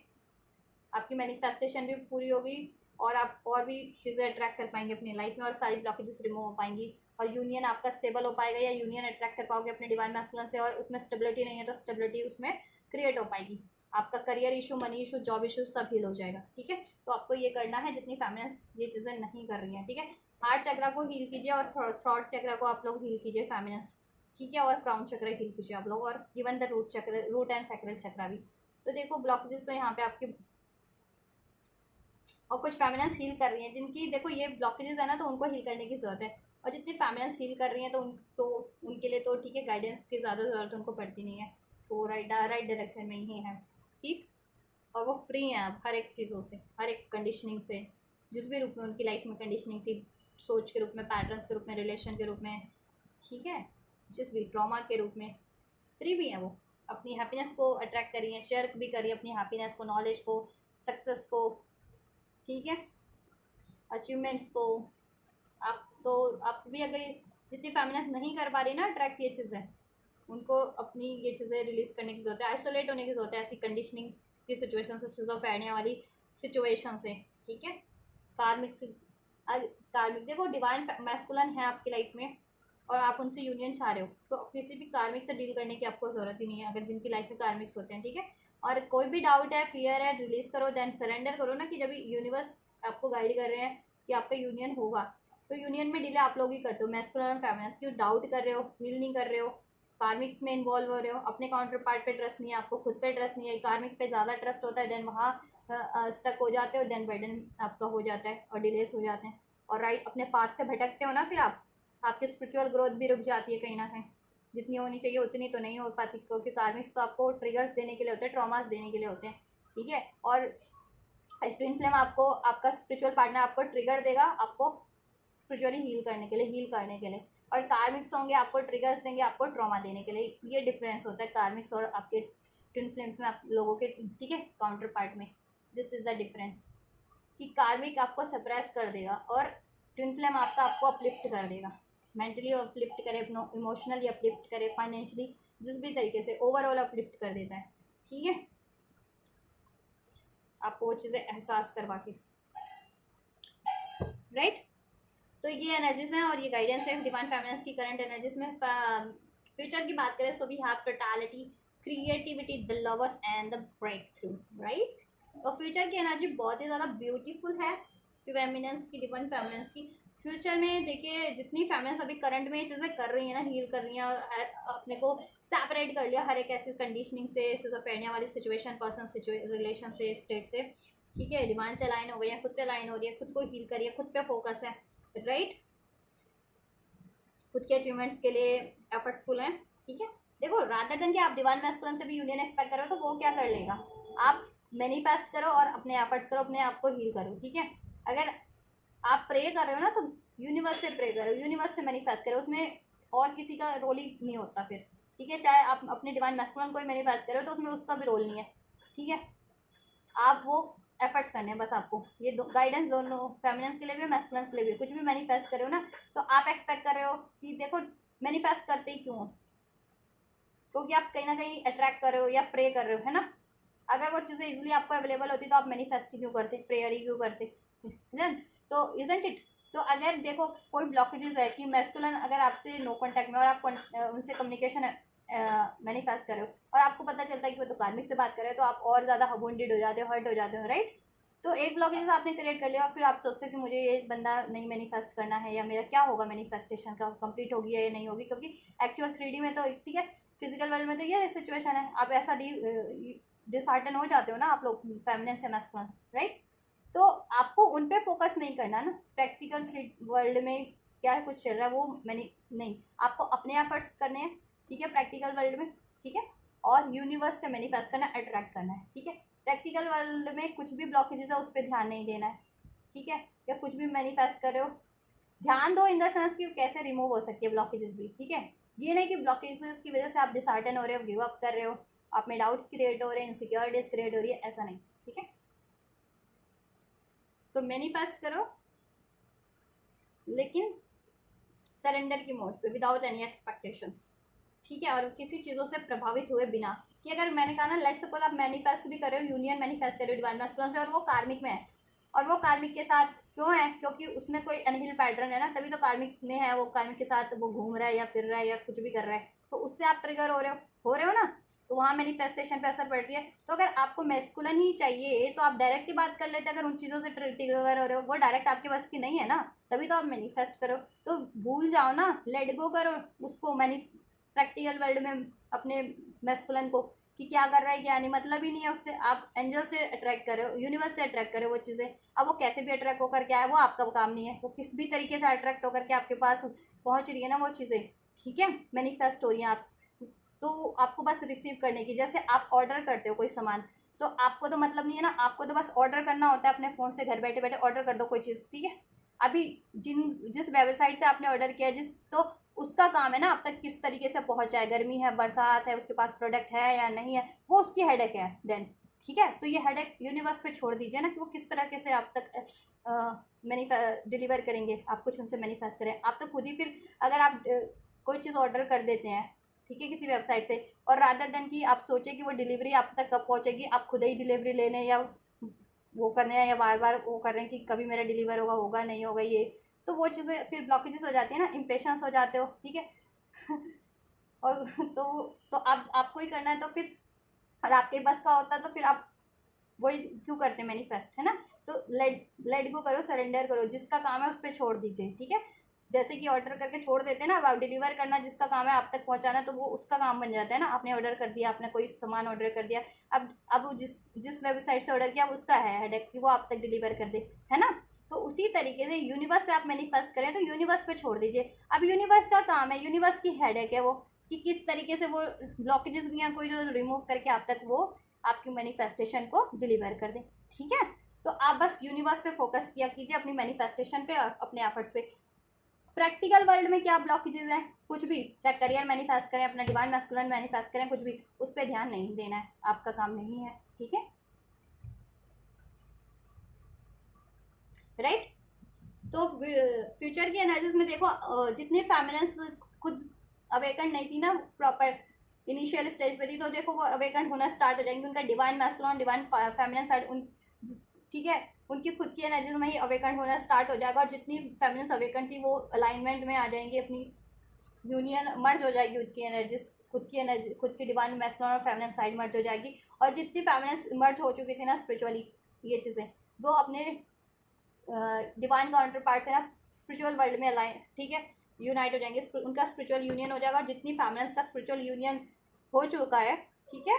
आपकी मैनिफेस्टेशन भी पूरी होगी और आप और भी चीज़ें अट्रैक्ट कर पाएंगे अपनी लाइफ में, और सारी ब्लॉकेजेस रिमूव हो पाएंगी, और यूनियन आपका स्टेबल हो पाएगा, या यूनियन अट्रैक्ट कर पाओगे अपने डिवाइन मैस्कुलिन से, और उसमें स्टेबिलिटी नहीं है तो स्टेबिलिटी उसमें क्रिएट हो पाएगी। आपका career issue, money issue, job issue सब हील हो जाएगा, ठीक है। तो आपको ये करना है जितनी फेमिनिस्ट ये चीज़ें नहीं कर रही हैं, ठीक है। हार्ट चक्रा को हील कीजिए और थ्रॉट चक्रा को आप लोग हील कीजिए फेमिनिस्ट, ठीक है। और क्राउन चक्र हील कीजिए आप लोग, और इवन द रूट चक्र, रूट एंड सैक्रल चक्रा भी। तो देखो ब्लॉकेजेस तो यहाँ पे आपके, और कुछ फेमिनिन्स हील कर रही हैं जिनकी देखो ये ब्लॉकेजेस है ना, तो उनको हील करने की ज़रूरत है। और जितनी फेमिनिन्स हील कर रही हैं तो उनके लिए तो ठीक है, गाइडेंस की ज़्यादा ज़रूरत उनको पड़ती नहीं है, तो राइट डायरेक्शन में ही है, ठीक। और वो फ्री हैं अब हर एक चीज़ों से, हर एक कंडीशनिंग से, जिस भी रूप में उनकी लाइफ में कंडीशनिंग थी, सोच के रूप में, पैटर्न्स के रूप में, रिलेशन के रूप में, ठीक है, जिस भी ट्रॉमा के रूप में, फ्री भी हैं वो। अपनी हैप्पीनेस को अट्रैक्ट करिए, शेयर भी करिए अपनी हैप्पीनेस को, नॉलेज को, सक्सेस को, ठीक है, अचीवमेंट्स को। आप भी अगर जितनी फेमिनिस्ट नहीं कर पा रही ना अट्रैक्ट ये चीज़ें, उनको अपनी ये चीज़ें रिलीज़ करने की ज़रूरत है, आइसोलेट होने की ज़रूरत है ऐसी कंडीशनिंग की सिचुएशन से, सिजोफ्रेनिया वाली सिचुएशन से, ठीक है। कार्मिक कार्मिक देखो डिवाइन मैस्कुलिन है आपकी लाइफ में और आप उनसे यूनियन चाह रहे हो, तो किसी भी कार्मिक से डील करने की आपको ज़रूरत ही नहीं है, अगर जिनकी लाइफ में कार्मिक्स होते हैं, ठीक है। और कोई भी डाउट है, फियर है, रिलीज़ करो, देन सरेंडर करो ना, कि जब यूनिवर्स आपको गाइड कर रहे हैं कि आपका यूनियन होगा, तो यूनियन में डिले आप लोग ही करते हो, मैस्कुलिन और फेमिनिन, क्यों डाउट कर रहे हो, हील नहीं कर रहे हो, कार्मिक्स में इन्वॉल्व हो रहे हो, अपने काउंटर पार्ट पे ट्रस्ट नहीं है आपको, खुद पे ट्रस्ट नहीं है, कार्मिक पे ज़्यादा ट्रस्ट होता है, देन वहाँ स्टक हो जाते हो, देन बर्डन आपका हो जाता है और डिलेस हो जाते हैं, और राइट अपने पाथ से भटकते हो ना, फिर आपकी स्पिरिचुअल ग्रोथ भी रुक जाती है कहीं ना कहीं, जितनी होनी चाहिए उतनी तो नहीं हो पाती, क्योंकि कार्मिक्स तो आपको ट्रिगर्स देने के लिए होते हैं, ट्रॉमास देने के लिए होते हैं, ठीक है। और ट्विन फ्लेम आपको, आपका स्पिरिचुअल पार्टनर आपको ट्रिगर देगा, आपको स्पिरिचुअली हील करने के लिए, और कार्मिक्स होंगे आपको ट्रिगर्स देंगे, आपको ट्रॉमा देने के लिए। ये डिफरेंस होता है कार्मिक्स और आपके ट्विन फ्लेम्स में, आप लोगों के, ठीक है, काउंटर पार्ट में। दिस इज द डिफरेंस, कि कार्मिक आपको सप्रेस कर देगा और ट्विन फ्लेम आपको अपलिफ्ट कर देगा, मेंटली अपलिफ्ट करे, इमोशनली अपलिफ्ट करे, फाइनेंशियली, जिस भी तरीके से ओवरऑल अपलिफ्ट कर देता है, ठीक है, आपको वो चीज़ें एहसास करवा के, राइट। तो ये एनर्जीज हैं और ये गाइडेंस है डिवाइन फेमिनिन्स की करंट एनर्जीज में। फ्यूचर की बात करें, so we have totality, creativity, the lovers and the breakthrough, right. और फ्यूचर की एनर्जी बहुत ही ज़्यादा ब्यूटीफुल है फेमिनिन्स की, डिवाइन फेमिनिन्स की। फ्यूचर में देखिए जितनी फेमिनिन्स अभी करंट में ये चीज़ें कर रही हैं ना, हील कर रही हैं, और अपने को सेपरेट कर लिया हर एक ऐसी कंडीशनिंग से, सिजोफ्रेनिया वाली सिचुएशन, पर्सन रिलेशन से, स्टेट से, ठीक है, डिवाइन से लाइन हो गई है, खुद से लाइन हो रही है, खुद को हील करिए, खुद पे फोकस है, राइट, खुद के अचीवमेंट्स के लिए एफर्ट्सफुल हैं, ठीक है। देखो रादर देन कि आप डिवाइन मैस्कुलिन से भी यूनियन एक्सपेक्ट करो, तो वो क्या कर लेगा, आप मैनिफेस्ट करो और अपने एफर्ट्स करो, अपने आप को हील करो, ठीक है। अगर आप प्रे कर रहे हो ना, तो यूनिवर्स से प्रे करो, यूनिवर्स से मैनिफेस्ट करो, उसमें और किसी का रोल ही नहीं होता फिर, ठीक है। चाहे आप अपने डिवाइन मैस्कुलिन को ही मैनिफेस्ट करो, तो उसमें उसका भी रोल नहीं है, ठीक है। आप वो एफर्ट्स करने हैं बस आपको, ये गाइडेंस दोनों फेमिनिन्स के लिए भी, मैस्कुलिन्स के लिए भी। कुछ भी मैनिफेस्ट कर रहे हो ना, तो आप एक्सपेक्ट कर रहे हो कि देखो मैनिफेस्ट करते ही क्यों हो, क्योंकि आप कहीं ना कहीं अट्रैक्ट कर रहे हो या प्रे कर रहे हो, है ना। अगर वो चीज़ें इजीली आपको अवेलेबल होती तो आप मैनिफेस्ट ही क्यों करते, प्रेयर ही क्यों करते, तो इजंट इट। तो अगर देखो कोई ब्लॉकेजेस है कि मैस्कुलिन अगर आपसे नो कॉन्टैक्ट में, और आप उनसे कम्युनिकेशन मैनिफेस्ट कर रहे हो, और आपको पता चलता है कि वो तो कार्मिक से बात कर रहे हो, तो आप और ज़्यादा वुंडेड हो जाते हो, हर्ट हो जाते हो, राइट। तो एक ब्लॉकेजेस आपने क्रिएट कर लिया और फिर आप सोचते हो कि मुझे ये बंदा नहीं मैनिफेस्ट करना है, या मेरा क्या होगा मैनिफेस्टेशन का, कंप्लीट होगी या नहीं होगी, क्योंकि एक्चुअल 3D में तो ठीक है, फिजिकल वर्ल्ड में तो ये सिचुएशन है, आप ऐसा डिसहार्टन हो जाते हो ना आप लोग, फेमिनिन से मैस्कुलिन, राइट। तो आपको उन पे फोकस नहीं करना ना, प्रैक्टिकल वर्ल्ड में क्या कुछ चल रहा है वो मैंने नहीं, आपको अपने एफर्ट्स करने हैं, ठीक है, प्रैक्टिकल वर्ल्ड में, ठीक है, और यूनिवर्स से मैनिफेस्ट करना, अट्रैक्ट करना है, ठीक है। प्रैक्टिकल वर्ल्ड में कुछ भी ब्लॉकेजेस है उस पर ध्यान नहीं देना है, ठीक है, या कुछ भी मैनिफेस्ट कर रहे हो ध्यान दो इन द सेंस कि कैसे रिमूव हो सकती है ब्लॉकेजेस भी, ठीक है। ये नहीं कि ब्लॉकेजेस की वजह से आप डिसहार्टन हो रहे हो, गिव अप कर रहे हो, आप में डाउट्स क्रिएट हो रहे हैं, इनसिक्योरिटीज क्रिएट हो रही है, ऐसा नहीं, ठीक है। तो मैनिफेस्ट करो लेकिन सरेंडर की मोड पे, विदाउट एनी एक्सपेक्टेशंस, ठीक है, और किसी चीज़ों से प्रभावित हुए बिना। कि अगर मैंने कहा ना, लेट्स सपोज आप मैनिफेस्ट भी कर रहे हो, यूनियन मैनिफेस्ट कर रहे हो डिवाइन मैस्कुलिन से, और वो कार्मिक में है, और वो कार्मिक के साथ क्यों है, क्योंकि उसमें कोई अनहिल पैटर्न है ना, तभी तो कार्मिक में है, वो कार्मिक के साथ वो घूम रहा है या फिर रहा है या कुछ भी कर रहा है, तो उससे आप ट्रिगर हो रहे हो ना, तो वहाँ मैनिफेस्टेशन पे असर पड़ रही है। तो अगर आपको मैस्कुलिन ही चाहिए तो आप डायरेक्ट ही बात कर लेते, अगर उन चीज़ों से ट्रिगर हो रहे हो, वो डायरेक्ट आपके बस की नहीं है ना, तभी तो आप मैनिफेस्ट करो। तो भूल जाओ ना, लेट गो करो उसको, प्रैक्टिकल वर्ल्ड में अपने मैस्कुलिन को, कि क्या कर रहा है क्या नहीं, मतलब ही नहीं है उससे। आप एंजल से अट्रैक्ट कर रहे हो, यूनिवर्स से अट्रैक्ट कर रहे हो वो चीज़ें। अब वो कैसे भी अट्रैक्ट होकर के आए वो आपका काम नहीं है, वो किस भी तरीके से अट्रैक्ट होकर के आपके पास पहुंच रही है ना वो चीज़ें, ठीक है, मैनिफेस्ट हो रही हैं आप। तो आपको बस रिसीव करने की, जैसे आप ऑर्डर करते हो कोई सामान, तो आपको तो मतलब नहीं है ना, आपको तो बस ऑर्डर करना होता है अपने फ़ोन से, घर बैठे बैठे ऑर्डर कर दो कोई चीज़, ठीक है। अभी जिस वेबसाइट से आपने ऑर्डर किया, जिस तो उसका काम है ना आप तक किस तरीके से पहुंचाए, गर्मी है, बरसात है, उसके पास प्रोडक्ट है या नहीं है, वो उसकी हेडेक है देन, ठीक है। तो ये हेडेक यूनिवर्स पे छोड़ दीजिए ना, कि वो किस तरीके से आप तक डिलीवर करेंगे, आप कुछ उनसे मैनिफेस्ट करें। आप तो खुद ही फिर, अगर आप कोई चीज़ ऑर्डर कर देते हैं, ठीक है, किसी वेबसाइट से, और रादर देन कि आप सोचें कि वो डिलीवरी आप तक कब पहुंचेगी, आप खुद ही डिलीवरी लेने या वो करने हैं, या बार बार वो कर रहे हैं कि कभी मेरा डिलीवर होगा, होगा नहीं होगा, ये तो वो चीज़ें फिर ब्लॉकेजेस हो जाती है ना, इम्पेशंस हो जाते हो, ठीक है। और तो आप आपको ही करना है, तो फिर और आपके बस का होता है तो फिर आप वही क्यों करते मैनिफेस्ट, है ना। तो लेट गो करो, सरेंडर करो, जिसका काम है उस पर छोड़ दीजिए, ठीक है। जैसे कि ऑर्डर करके छोड़ देते हैं ना, अब आप डिलीवर करना, जिसका काम है आप तक पहुंचाना, तो वो उसका काम बन जाता है ना। आपने ऑर्डर कर दिया, आपने कोई सामान ऑर्डर कर दिया, अब वो जिस वेबसाइट से ऑर्डर किया उसका है हेडेक कि वो आप तक डिलीवर कर दे, है ना। तो उसी तरीके से यूनिवर्स से आप मैनिफेस्ट करें तो यूनिवर्स पे छोड़ दीजिए। अब यूनिवर्स का काम है, यूनिवर्स की हेडेक है वो, कि किस तरीके से वो ब्लॉकेजेस भी हैं कोई जो रिमूव करके आप तक वो आपकी मैनिफेस्टेशन को डिलीवर कर दे, ठीक है। तो आप बस यूनिवर्स पे फोकस किया कीजिए, अपनी मैनिफेस्टेशन पे और अपने एफर्ट्स पे। प्रैक्टिकल वर्ल्ड में क्या ब्लॉकेजेस हैं, कुछ भी, चाहे करियर मैनिफेस्ट करें, अपना डिवाइन मैस्कुलिन मैनिफेस्ट करें, कुछ भी, उस पर ध्यान नहीं देना है, आपका काम नहीं है, ठीक है, राइट। तो फ्यूचर की एनालिसिस में देखो, जितनी फैमिलीज खुद अवेकन नहीं थी ना प्रॉपर इनिशियल स्टेज पे थी, तो देखो वो अवेकन होना स्टार्ट हो जाएंगे, उनका divine masculine divine feminine side उन, ठीक है, उनकी खुद की एनर्जी में ही अवेकन होना स्टार्ट हो जाएगा, और जितनी फेमिनिन अवेकन थी वो अलाइनमेंट में आ जाएंगी, अपनी यूनियन मर्ज हो जाएगी, उनकी एनर्जी खुद की डिवाइन मैस्कुलिन और फेमिनिन साइड मर्ज हो जाएगी। और जितनी फेमिनिन मर्ज हो चुकी थी ना स्पिरिचुअली, ये चीज़ें वो अपने डिवाइन काउंटर पार्ट से ना स्पिरिचुअल वर्ल्ड में अलाइन, ठीक है, यूनाइट हो जाएंगे, उनका स्पिरिचुअल यूनियन हो जाएगा। जितनी फैमिलीज का स्पिरिचुअल यूनियन हो चुका है, ठीक है,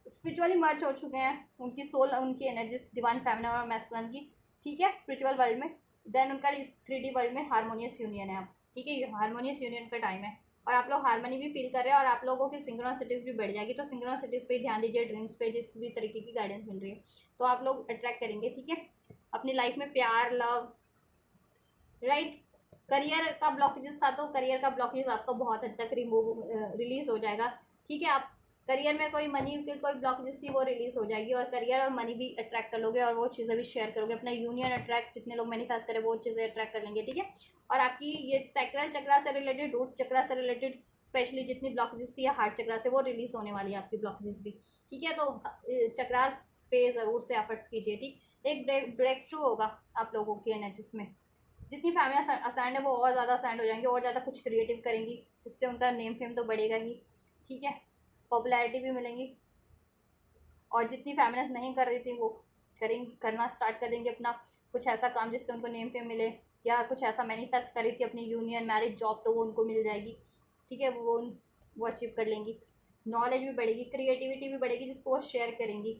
स्पिरिचुअली मर्ज हो चुके हैं, उनकी सोल, उनकी एनर्जीज डिवाइन फेमिनिन और मैस्कुलिन की, ठीक है, स्पिरिचुअल वर्ल्ड में, देन उनका इस 3D वर्ल्ड में हारमोनियस यूनियन है अब, ठीक है, ये हारमोनियस यूनियन का टाइम है, और आप लोग हारमोनी भी फील कर रहे हैं, और आप लोगों की सिंक्रोनिसिटीज भी बढ़ जाएगी। तो सिंक्रोनिसिटीज पे ध्यान दीजिए, ड्रीम्स पे जिस भी तरीके की गाइडेंस मिल रही है, तो आप लोग अट्रैक्ट करेंगे, ठीक है, अपनी लाइफ में प्यार, लव, राइट। करियर का ब्लॉकेजेस था, तो करियर का ब्लॉकेजेस आपका बहुत हद तक रिलीज हो जाएगा, ठीक है। आप करियर में कोई मनी के कोई ब्लॉकेजेस थी वो रिलीज हो जाएगी, और करियर और मनी भी अट्रैक्ट कर लोगे, और वो चीज़ें भी शेयर करोगे, अपना यूनियन अट्रैक्ट, जितने लोग मैनिफेस्ट करें वो चीज़ें अट्रैक्ट कर लेंगे, ठीक है। और आपकी ये सैक्रल चक्रा से रिलेटेड, रूट चक्रा से रिलेटेड स्पेशली जितनी ब्लॉकेजेस थी, हार्ट चक्रा से, वो रिलीज होने वाली है आपकी ब्लॉकेजेस भी, ठीक है। तो चक्रास पे ज़रूर से एफर्ट्स कीजिए, ठीक, एक ब्रेक थ्रू होगा आप लोगों की एनर्जीज में। जितनी फैमिली असाइंड है वो और ज़्यादा असाइंड हो जाएंगी, और ज़्यादा कुछ क्रिएटिव करेंगी, जिससे उनका नेम फेम तो बढ़ेगा ही, ठीक है, पॉपुलैरिटी भी मिलेंगी। और जितनी फैमिलीज नहीं कर रही थी वो करेंगी, करना स्टार्ट कर देंगे अपना कुछ ऐसा काम जिससे उनको नेम फेम मिले, या कुछ ऐसा मैनिफेस्ट कर रही थी अपनी यूनियन, मैरिज, जॉब, तो वो उनको मिल जाएगी, ठीक है, वो अचीव कर लेंगी। नॉलेज भी बढ़ेगी, क्रिएटिविटी भी बढ़ेगी, जिसको वो शेयर करेंगी,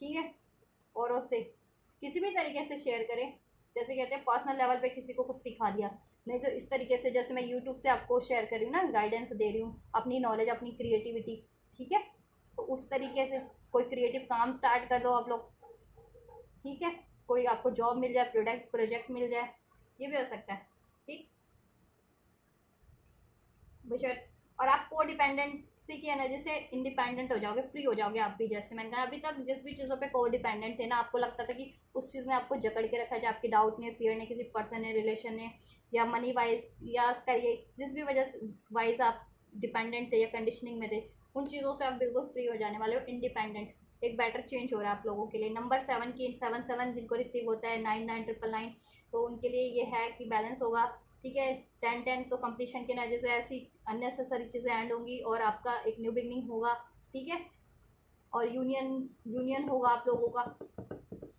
ठीक है, और उससे किसी भी तरीके से शेयर करें, जैसे कहते हैं पर्सनल लेवल पे किसी को कुछ सिखा दिया, नहीं तो इस तरीके से जैसे मैं यूट्यूब से आपको शेयर कर रही हूँ ना, गाइडेंस दे रही हूँ अपनी नॉलेज, अपनी क्रिएटिविटी, ठीक है, तो उस तरीके से कोई क्रिएटिव काम स्टार्ट कर दो आप लोग, ठीक है, कोई आपको जॉब मिल जाए, प्रोजेक्ट मिल जाए, ये भी हो सकता है, ठीक। बेशक, और आप को डिपेंडेंसी की एनर्जी से इंडिपेंडेंट हो जाओगे, फ्री हो जाओगे आप भी। जैसे मैंने कहा अभी तक जिस भी चीज़ों पे को डिपेंडेंट थे ना, आपको लगता था कि उस चीज़ ने आपको जकड़ के रखा है, चाहे आपकी डाउट ने, फियर ने, किसी पर्सन ने, रिलेशन ने, या मनी वाइज, या करियर, जिस भी वजह वाइज आप डिपेंडेंट थे या कंडीशनिंग में थे, उन चीज़ों से आप बिल्कुल फ्री हो जाने वाले हो, इंडिपेंडेंट। एक बेटर चेंज हो रहा है आप लोगों के लिए। नंबर 7 की 7 जिनको रिसीव होता है, 9 9 9 9, तो उनके लिए ये है कि बैलेंस होगा, ठीक है। 10 10 तो कंप्लीशन की एनर्जी से ऐसी अननेसेसरी चीज़ें एंड होंगी और आपका एक न्यू बिगनिंग होगा, ठीक है। और यूनियन यूनियन होगा आप लोगों का।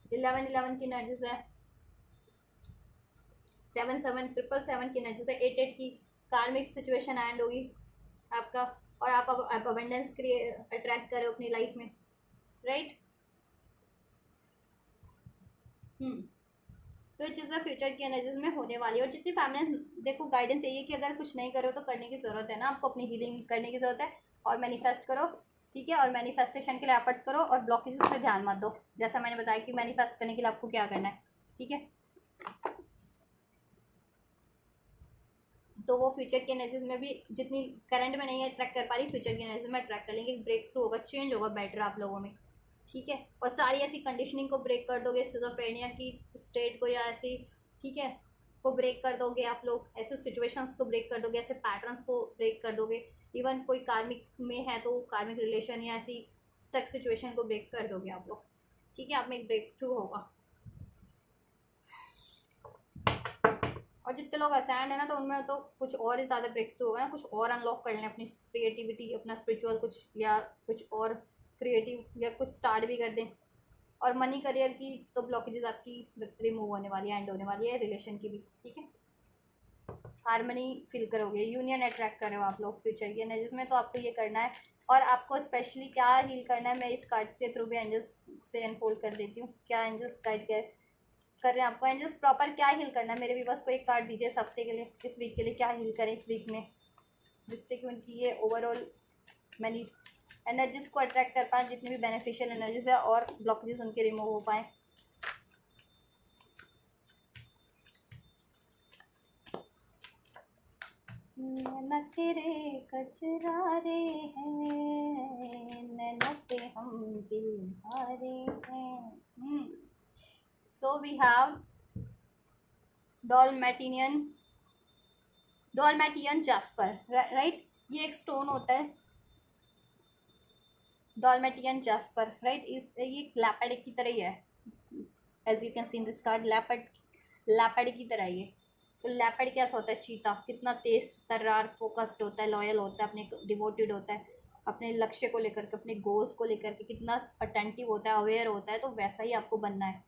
11 की एनर्जी से 7 7 7 की एनर्जी से 8 की कार्मिक सिचुएशन एंड होगी आपका, और आप अबंडेंस अट्रैक्ट करो अपनी लाइफ में, राइट। तो ये चीज़ें फ्यूचर की एनर्जीज में होने वाली है। और जितनी फैमिली, देखो गाइडेंस यही है कि अगर कुछ नहीं करो तो करने की ज़रूरत है ना, आपको अपनी हीलिंग करने की ज़रूरत है, और मैनिफेस्ट करो, ठीक है। और मैनिफेस्टेशन के लिए एफर्ट्स करो, और ब्लॉकेजेस पे ध्यान मत दो, जैसा मैंने बताया कि मैनिफेस्ट करने के लिए आपको क्या करना है, ठीक है। तो वो फ्यूचर की एनर्जीज में भी जितनी करंट में नहीं अट्रैक्ट कर पा रही, फ्यूचर की एनर्जी में अट्रैक्ट कर लेंगे, ब्रेक थ्रू होगा, चेंज होगा बेटर आप लोगों में, ठीक है। और सारी ऐसी कंडीशनिंग को ब्रेक कर दोगे, सिजोफ्रेनिया की स्टेट को, या ऐसी, ठीक है, को ब्रेक कर दोगे आप लोग, ऐसे सिचुएशंस को ब्रेक कर दोगे, ऐसे पैटर्न्स को ब्रेक कर दोगे। इवन कोई कार्मिक में है तो कार्मिक रिलेशन या ऐसी स्टक सिचुएशन को ब्रेक कर दोगे आप लोग, ठीक है। आप में एक ब्रेक थ्रू होगा। और जितने लोग असाइंड है ना, तो उनमें तो कुछ और ही ज़्यादा ब्रेक थ्रू होगा ना, कुछ और अनलॉक कर लें अपनी क्रिएटिविटी, अपना स्पिरिचुअल कुछ, या कुछ और क्रिएटिव, या कुछ स्टार्ट भी कर दें। और मनी करियर की तो ब्लॉकेजेस आपकी रिमूव होने वाली है, एंड होने वाली है, रिलेशन की भी, ठीक है। हारमनी फील करोगे, यूनियन अट्रैक्ट कर रहे हो आप लोग फ्यूचर की एनर्जीज में, तो आपको ये करना है। और आपको स्पेशली क्या हील करना है, मैं इस कार्ड के थ्रू भी एंजल्स से अनफोल्ड कर देती हूँ, क्या एंजल्स गाइड कर रहे हैं आपको। एंजल्स प्रॉपर क्या हील करना है, मेरे भी बस को एक कार्ड दीजिए इस हफ्ते के लिए, इस वीक के लिए क्या हील करें इस वीक में, जिससे कि उनकी ये ओवरऑल मैनी एनर्जीज को अट्रैक्ट कर पाएँ, जितनी भी बेनिफिशियल एनर्जीज है, और ब्लॉकेजेस उनके रिमूव हो पाएँ। नैना तेरे कचरारे हैं, नैना पे हम दिल हारे हैं। So we have Dalmatian jasper, right. ये एक स्टोन होता है, डॉलमेटियन जास्पर, राइट। ये लैपर्ड की तरह ही है, as you can see in this card, leopard की तरह ये। तो लैपर्ड क्या होता है, चीता, कितना तेज तर्रार, फोकस्ड होता है, लॉयल होता है, अपने डिवोटेड होता है, अपने लक्ष्य को लेकर के, अपने गोल्स को लेकर के कितना अटेंटिव होता है, अवेयर होता है, तो वैसा ही आपको बनना है,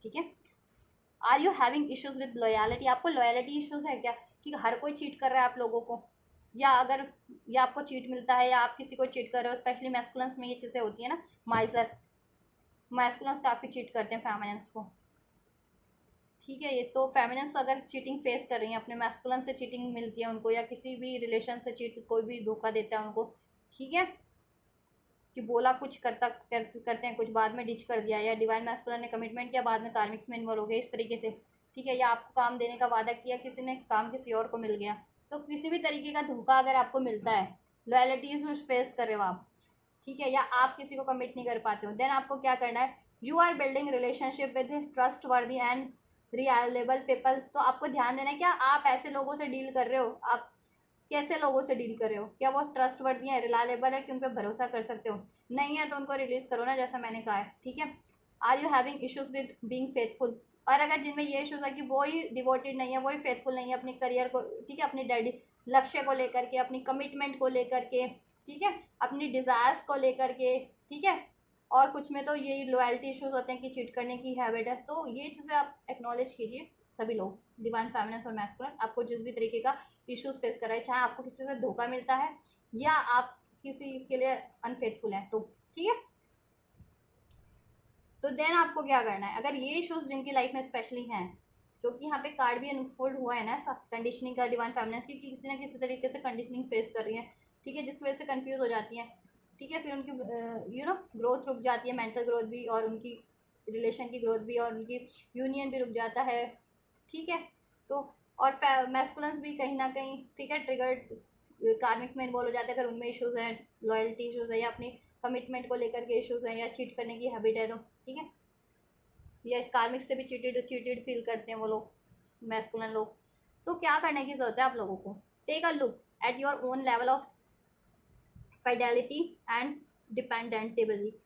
ठीक है। Are you having issues with loyalty, आपको लॉयलिटी इश्यूज है क्या, कि हर कोई चीट कर रहा है आप लोगों को, या अगर या आपको चीट मिलता है, या आप किसी को चीट कर रहे हो, स्पेशली मैस्कुलेंस में ये चीज़ें होती है ना, माइजर, मैस्कुलेंस काफ़ी चीट करते हैं फेमिनिन्स को, ठीक है। ये तो फेमिनिन्स अगर चीटिंग फेस कर रही हैं, अपने मैस्कुलिन से चीटिंग मिलती है उनको, या किसी भी रिलेशन से चीट, कोई भी धोखा देता है उनको, ठीक है, कि बोला कुछ करते हैं कुछ, बाद में डिच कर दिया, या डिवाइन मैस्कुलिन ने कमिटमेंट किया, बाद में कार्मिक्स में इन्वॉल्व हो गए इस तरीके से, ठीक है। या आपको काम देने का वादा किया, किसी ने काम किसी और को मिल गया, तो किसी भी तरीके का धोखा अगर आपको मिलता है, लॉयलिटी इशूज फेस कर रहे हो आप, ठीक है, या आप किसी को कमिट नहीं कर पाते हो, देन आपको क्या करना है, you are building relationship with trustworthy and reliable people. तो आपको ध्यान देना है, क्या आप ऐसे लोगों से डील कर रहे हो, आप कैसे लोगों से डील कर रहे हो, क्या वो ट्रस्ट वर्दी है, रिलायबल है, कि उन पर भरोसा कर सकते हो, नहीं है तो उनको रिलीज करो ना, जैसा मैंने कहा है, ठीक है। Are you having issues with being faithful, और अगर जिनमें ये इश्यूज है कि वो ही डिवोटेड नहीं है, वो ही फेथफुल नहीं है अपने करियर को, ठीक है, अपनी डैडी लक्ष्य को लेकर के, अपनी कमिटमेंट को लेकर के, ठीक है, अपनी डिज़ायर्स को लेकर के, ठीक है। और कुछ में तो यही लॉयल्टी इश्यूज होते हैं कि चीट करने की हैबिट है, तो ये चीज़ें आप एक्नॉलेज कीजिए सभी लोग, डिवाइन फेमिनिन और मैस्कुलिन, आपको जिस भी तरीके का इश्यूज फेस कर रहा है, चाहे आपको किसी से धोखा मिलता है, या आप किसी के लिए अनफेथफुल है, तो ठीक है। तो देन आपको क्या करना है, अगर ये इश्यूज जिनकी लाइफ में स्पेशली हैं, क्योंकि यहाँ पे कार्ड भी अनफोल्ड हुआ है ना ऐसा कंडीशनिंग का डिवाइन फेमिनिन्स की, किसी ना किसी तरीके से कंडीशनिंग फेस कर रही है, ठीक है, जिसकी वजह से कंफ्यूज हो जाती हैं, ठीक है, फिर उनकी ग्रोथ रुक जाती है, मेंटल ग्रोथ भी और उनकी रिलेशन की ग्रोथ भी और उनकी यूनियन भी रुक जाता है, ठीक है। तो और मैस्कुलेंस भी कहीं ना कहीं, ठीक है, ट्रिगर्ड कार्मिक्स में इन्वॉल्व हो जाते हैं अगर उनमें इश्यूज हैं, लॉयल्टी इश्यूज है या अपनी कमिटमेंट को लेकर के इश्यूज हैं या चीट करने की हैबिट है, तो ठीक है, या कार्मिक से भी चीटेड चीटेड फील करते हैं वो लोग, मैस्कुलिन लोग। तो क्या करने की जरूरत है आप लोगों को, take a look at your own level of fidelity and dependentability,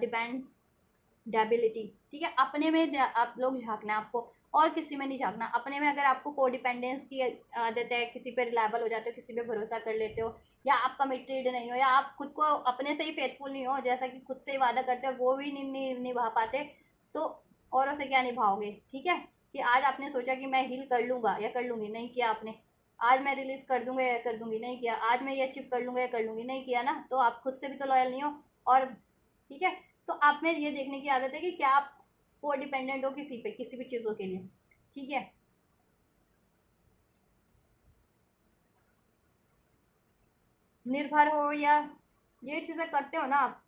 dependability, ठीक है, अपने में आप लोग झांकना है आपको, और किसी में नहीं झांकना, अपने में। अगर आपको कोडिपेंडेंस की आदत है, किसी पे रिलायबल हो जाते हो, किसी पे भरोसा कर लेते हो, या आप कमिटेड नहीं हो, या आप खुद को अपने से ही फेथफुल नहीं हो, जैसा कि खुद से ही वादा करते हो वो भी नहीं निभा पाते, तो औरों से क्या निभाओगे, ठीक है। कि आज आपने सोचा कि मैं हील कर लूँगा या कर लूँगी, नहीं किया आपने। आज मैं रिलीज़ कर दूंगा या कर दूंगी, नहीं किया। आज मैं ये अचीव कर लूँगा या कर लूँगी, नहीं किया ना, तो आप खुद से भी तो लॉयल नहीं हो। और ठीक है, तो आप में ये देखने की आदत है कि क्या आप को डिपेंडेंट हो किसी पे, किसी भी चीज़ों के लिए, ठीक है। निर्भर हो या ये चीज़ें करते हो ना आप,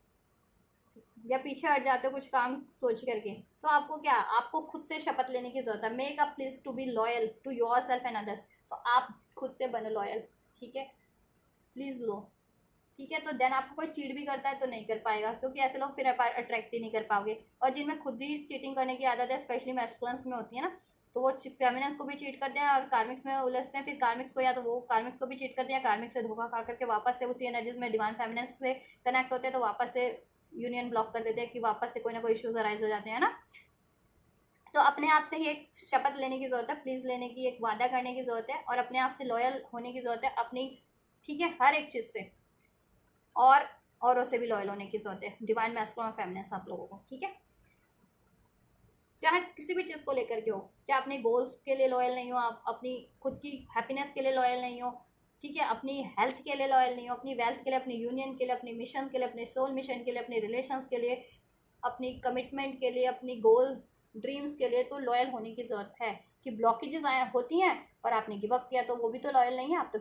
या पीछे हट जाते हो कुछ काम सोच करके, तो आपको क्या, आपको खुद से शपथ लेने की जरूरत है। Make a please to be loyal to yourself and others, तो आप खुद से बनो लॉयल, ठीक है, प्लीज लो, ठीक है। तो देन आपको कोई चीट भी करता है तो नहीं कर पाएगा, क्योंकि ऐसे लोग फिर अट्रैक्ट ही नहीं कर पाओगे। और जिनमें खुद ही चीटिंग करने की आदत है, स्पेशली मैस्कुलिन्स में होती है ना, तो वो फेमिनिन्स को भी चीट करते हैं और कार्मिक्स में उलझते हैं, फिर कार्मिक्स को, या तो वो कार्मिक्स को भी चीट करते हैं, कार्मिक्स से धोखा खा करके वापस से उसी एनर्जीज में डिवाइन फेमिनिन्स से कनेक्ट होते हैं, तो वापस से यूनियन ब्लॉक कर देते हैं, कि वापस से कोई ना कोई इश्यूज अराइज हो जाते हैं ना। तो अपने आप से ही एक शपथ लेने की जरूरत है, प्लीज लेने की, एक वादा करने की जरूरत है, और अपने आप से लॉयल होने की जरूरत है अपनी, ठीक है, हर एक चीज़ से, और औरों से भी लॉयल होने की जरूरत है, डिवाइन मैस्कुलिन और फेमिनिन आप लोगों को, ठीक है। चाहे किसी भी चीज़ को लेकर के हो, चाहे अपने गोल्स के लिए लॉयल नहीं हो, आप अपनी खुद की हैप्पीनेस के लिए लॉयल नहीं हो, ठीक है, अपनी हेल्थ के लिए लॉयल नहीं हो, अपनी वेल्थ के लिए, अपनी यूनियन के लिए, अपने मिशन के लिए, अपने सोल मिशन के लिए, अपने रिलेशंस के लिए, अपनी कमिटमेंट के लिए, अपनी गोल ड्रीम्स के लिए, तो लॉयल होने की ज़रूरत है। कि ब्लॉकेजेस होती हैं और आपने गिव अप किया, तो वो भी तो लॉयल नहीं है, आप तो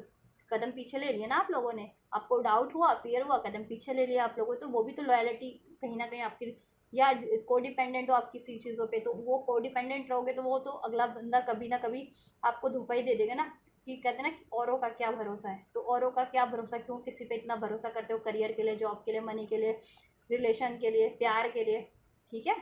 कदम पीछे ले लिए ना आप लोगों ने, आपको डाउट हुआ, फियर हुआ, कदम पीछे ले लिया आप लोगों, तो वो भी तो लॉयलिटी कहीं ना कहीं आपकी। या कोडिपेंडेंट हो आप किसी चीज़ों पे, तो वो कोडिपेंडेंट रहोगे तो वो तो अगला बंदा कभी ना कभी आपको धोखा ही दे देगा ना। कि कहते हैं ना कि औरों का क्या भरोसा है, तो औरों का क्या भरोसा, क्यों किसी पे इतना भरोसा करते हो, करियर के लिए, जॉब के लिए, मनी के लिए, रिलेशन के लिए, प्यार के लिए, ठीक है।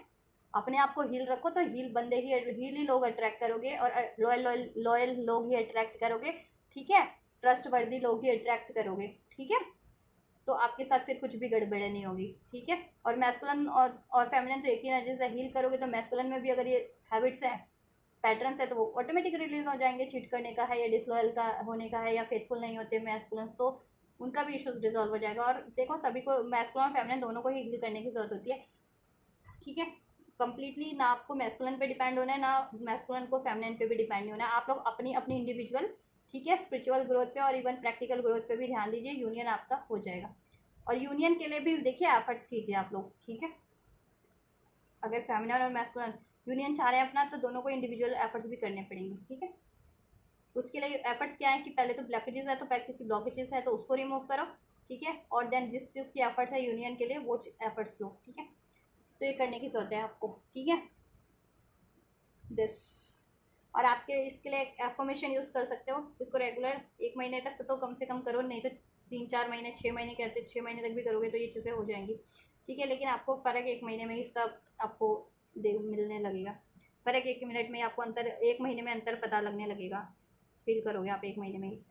अपने आप को हील रखो, तो हील ही लोग अट्रैक्ट करोगे, और लॉयल लॉयल लॉयल लोग ही अट्रैक्ट करोगे, ठीक है, ट्रस्ट वर्दी लोग ही अट्रैक्ट करोगे, ठीक है। तो आपके साथ फिर कुछ भी गड़बड़े नहीं होगी, ठीक है। और मैस्कुलिन और फेमिनिन तो एक ही एनर्जी से हील करोगे, तो मैस्कुलिन में भी अगर ये हैबिट्स हैं, पैटर्न्स है, तो वो ऑटोमेटिक रिलीज हो जाएंगे। चीट करने का है या डिसलॉयल का होने का है या फेथफुल नहीं होते मैस्कुलिन्स, तो उनका भी इश्यूज रिजॉल्व हो जाएगा। और देखो, सभी को मैस्कुलिन और फेमिनिन दोनों को ही हील करने की जरूरत होती है, ठीक है। कंप्लीटली ना आपको मैस्कुलिन पे डिपेंड होना है, ना मैस्कुलिन को फेमिनिन पे भी डिपेंड नहीं होना है। आप लोग अपनी अपनी इंडिविजुअल, ठीक है, स्पिरिचुअल ग्रोथ पे और इवन प्रैक्टिकल ग्रोथ पे भी ध्यान दीजिए, यूनियन आपका हो जाएगा। और यूनियन के लिए भी देखिए एफर्ट्स कीजिए आप लोग, ठीक है। अगर फेमिनिन और मैस्कुलिन यूनियन चाह रहे हैं अपना, तो दोनों को इंडिविजुअल एफर्ट्स भी करने पड़ेंगे, ठीक है। उसके लिए एफर्ट्स क्या है कि पहले तो ब्लॉकेजेस है, तो पहले किसी ब्लॉकेजेस है तो उसको रिमूव करो, ठीक है, और देन जिस चीज़ की एफर्ट है यूनियन के लिए वो एफर्ट्स लो, ठीक है। तो ये करने की जरूरत है आपको, ठीक है, दिस। और आपके इसके लिए एफर्मेशन यूज़ कर सकते हो इसको रेगुलर 1 महीने तक तो कम से कम करो, नहीं तो 3-4 महीने, 6 महीने, कहते 6 महीने तक भी करोगे तो ये चीज़ें हो जाएंगी, ठीक है। लेकिन आपको फ़र्क 1 महीने में ही इसका आपको मिलने लगेगा, फ़र्क 1 मिनट में आपको अंतर, 1 महीने में अंतर पता लगने लगेगा, फील करोगे आप 1 महीने में ही।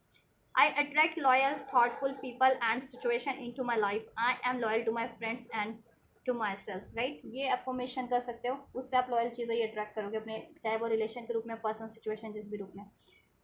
I attract loyal thoughtful people and situation into my life, I am loyal to my friends and to myself, right. ये अफर्मेशन कर सकते हो, उससे आप लॉयल चीज़ें ही अट्रैक्ट करोगे अपने, चाहे वो रिलेशन के रूप में, पर्सनल सिचुएशन जिस भी रूप में।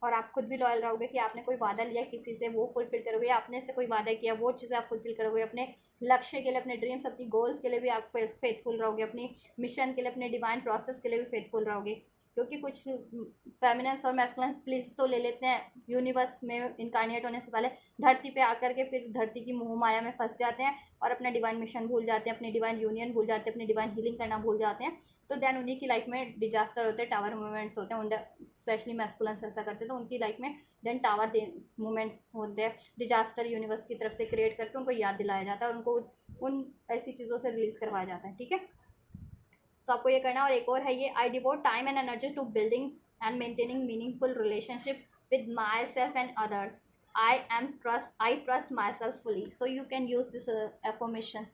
और आप खुद भी लॉयल रहोगे कि आपने कोई वादा लिया किसी से, वो फुलफिल करोगे, आपने से कोई वादा किया वो चीज़ें आप फुलफिल करोगे, अपने लक्ष्य के लिए, अपने ड्रीम्स, अपनी गोल्स के लिए भी आप फेथफुल रहोगे, अपनी मिशन के लिए, अपने डिवाइन प्रोसेस के लिए भी फेथफुल रहोगे। क्योंकि कुछ फेमिनिन्स और मैस्कुलिन प्लीज तो ले लेते हैं यूनिवर्स में इनकारनेट होने से पहले, धरती पे आकर के फिर धरती की मोह माया में फंस जाते हैं और अपना डिवाइन मिशन भूल जाते हैं, अपनी डिवाइन यूनियन भूल जाते हैं, अपनी डिवाइन हीलिंग करना भूल जाते हैं, तो देन उन्हीं की लाइफ में डिजास्टर होते हैं, टावर मूवमेंट्स होते हैं, स्पेशली मैस्कुलेंस ऐसा करते हैं, तो उनकी लाइफ में देन टावर मूवमेंट्स होते हैं, डिजास्टर यूनिवर्स की तरफ से क्रिएट करके उनको याद दिलाया जाता है और उनको उन ऐसी चीज़ों से रिलीज करवाया जाता है। ठीक है, तो आपको ये करना है। और एक और है ये, I devote time and energy to building and maintaining meaningful relationship with myself and others, I trust myself fully, so you can use this affirmation,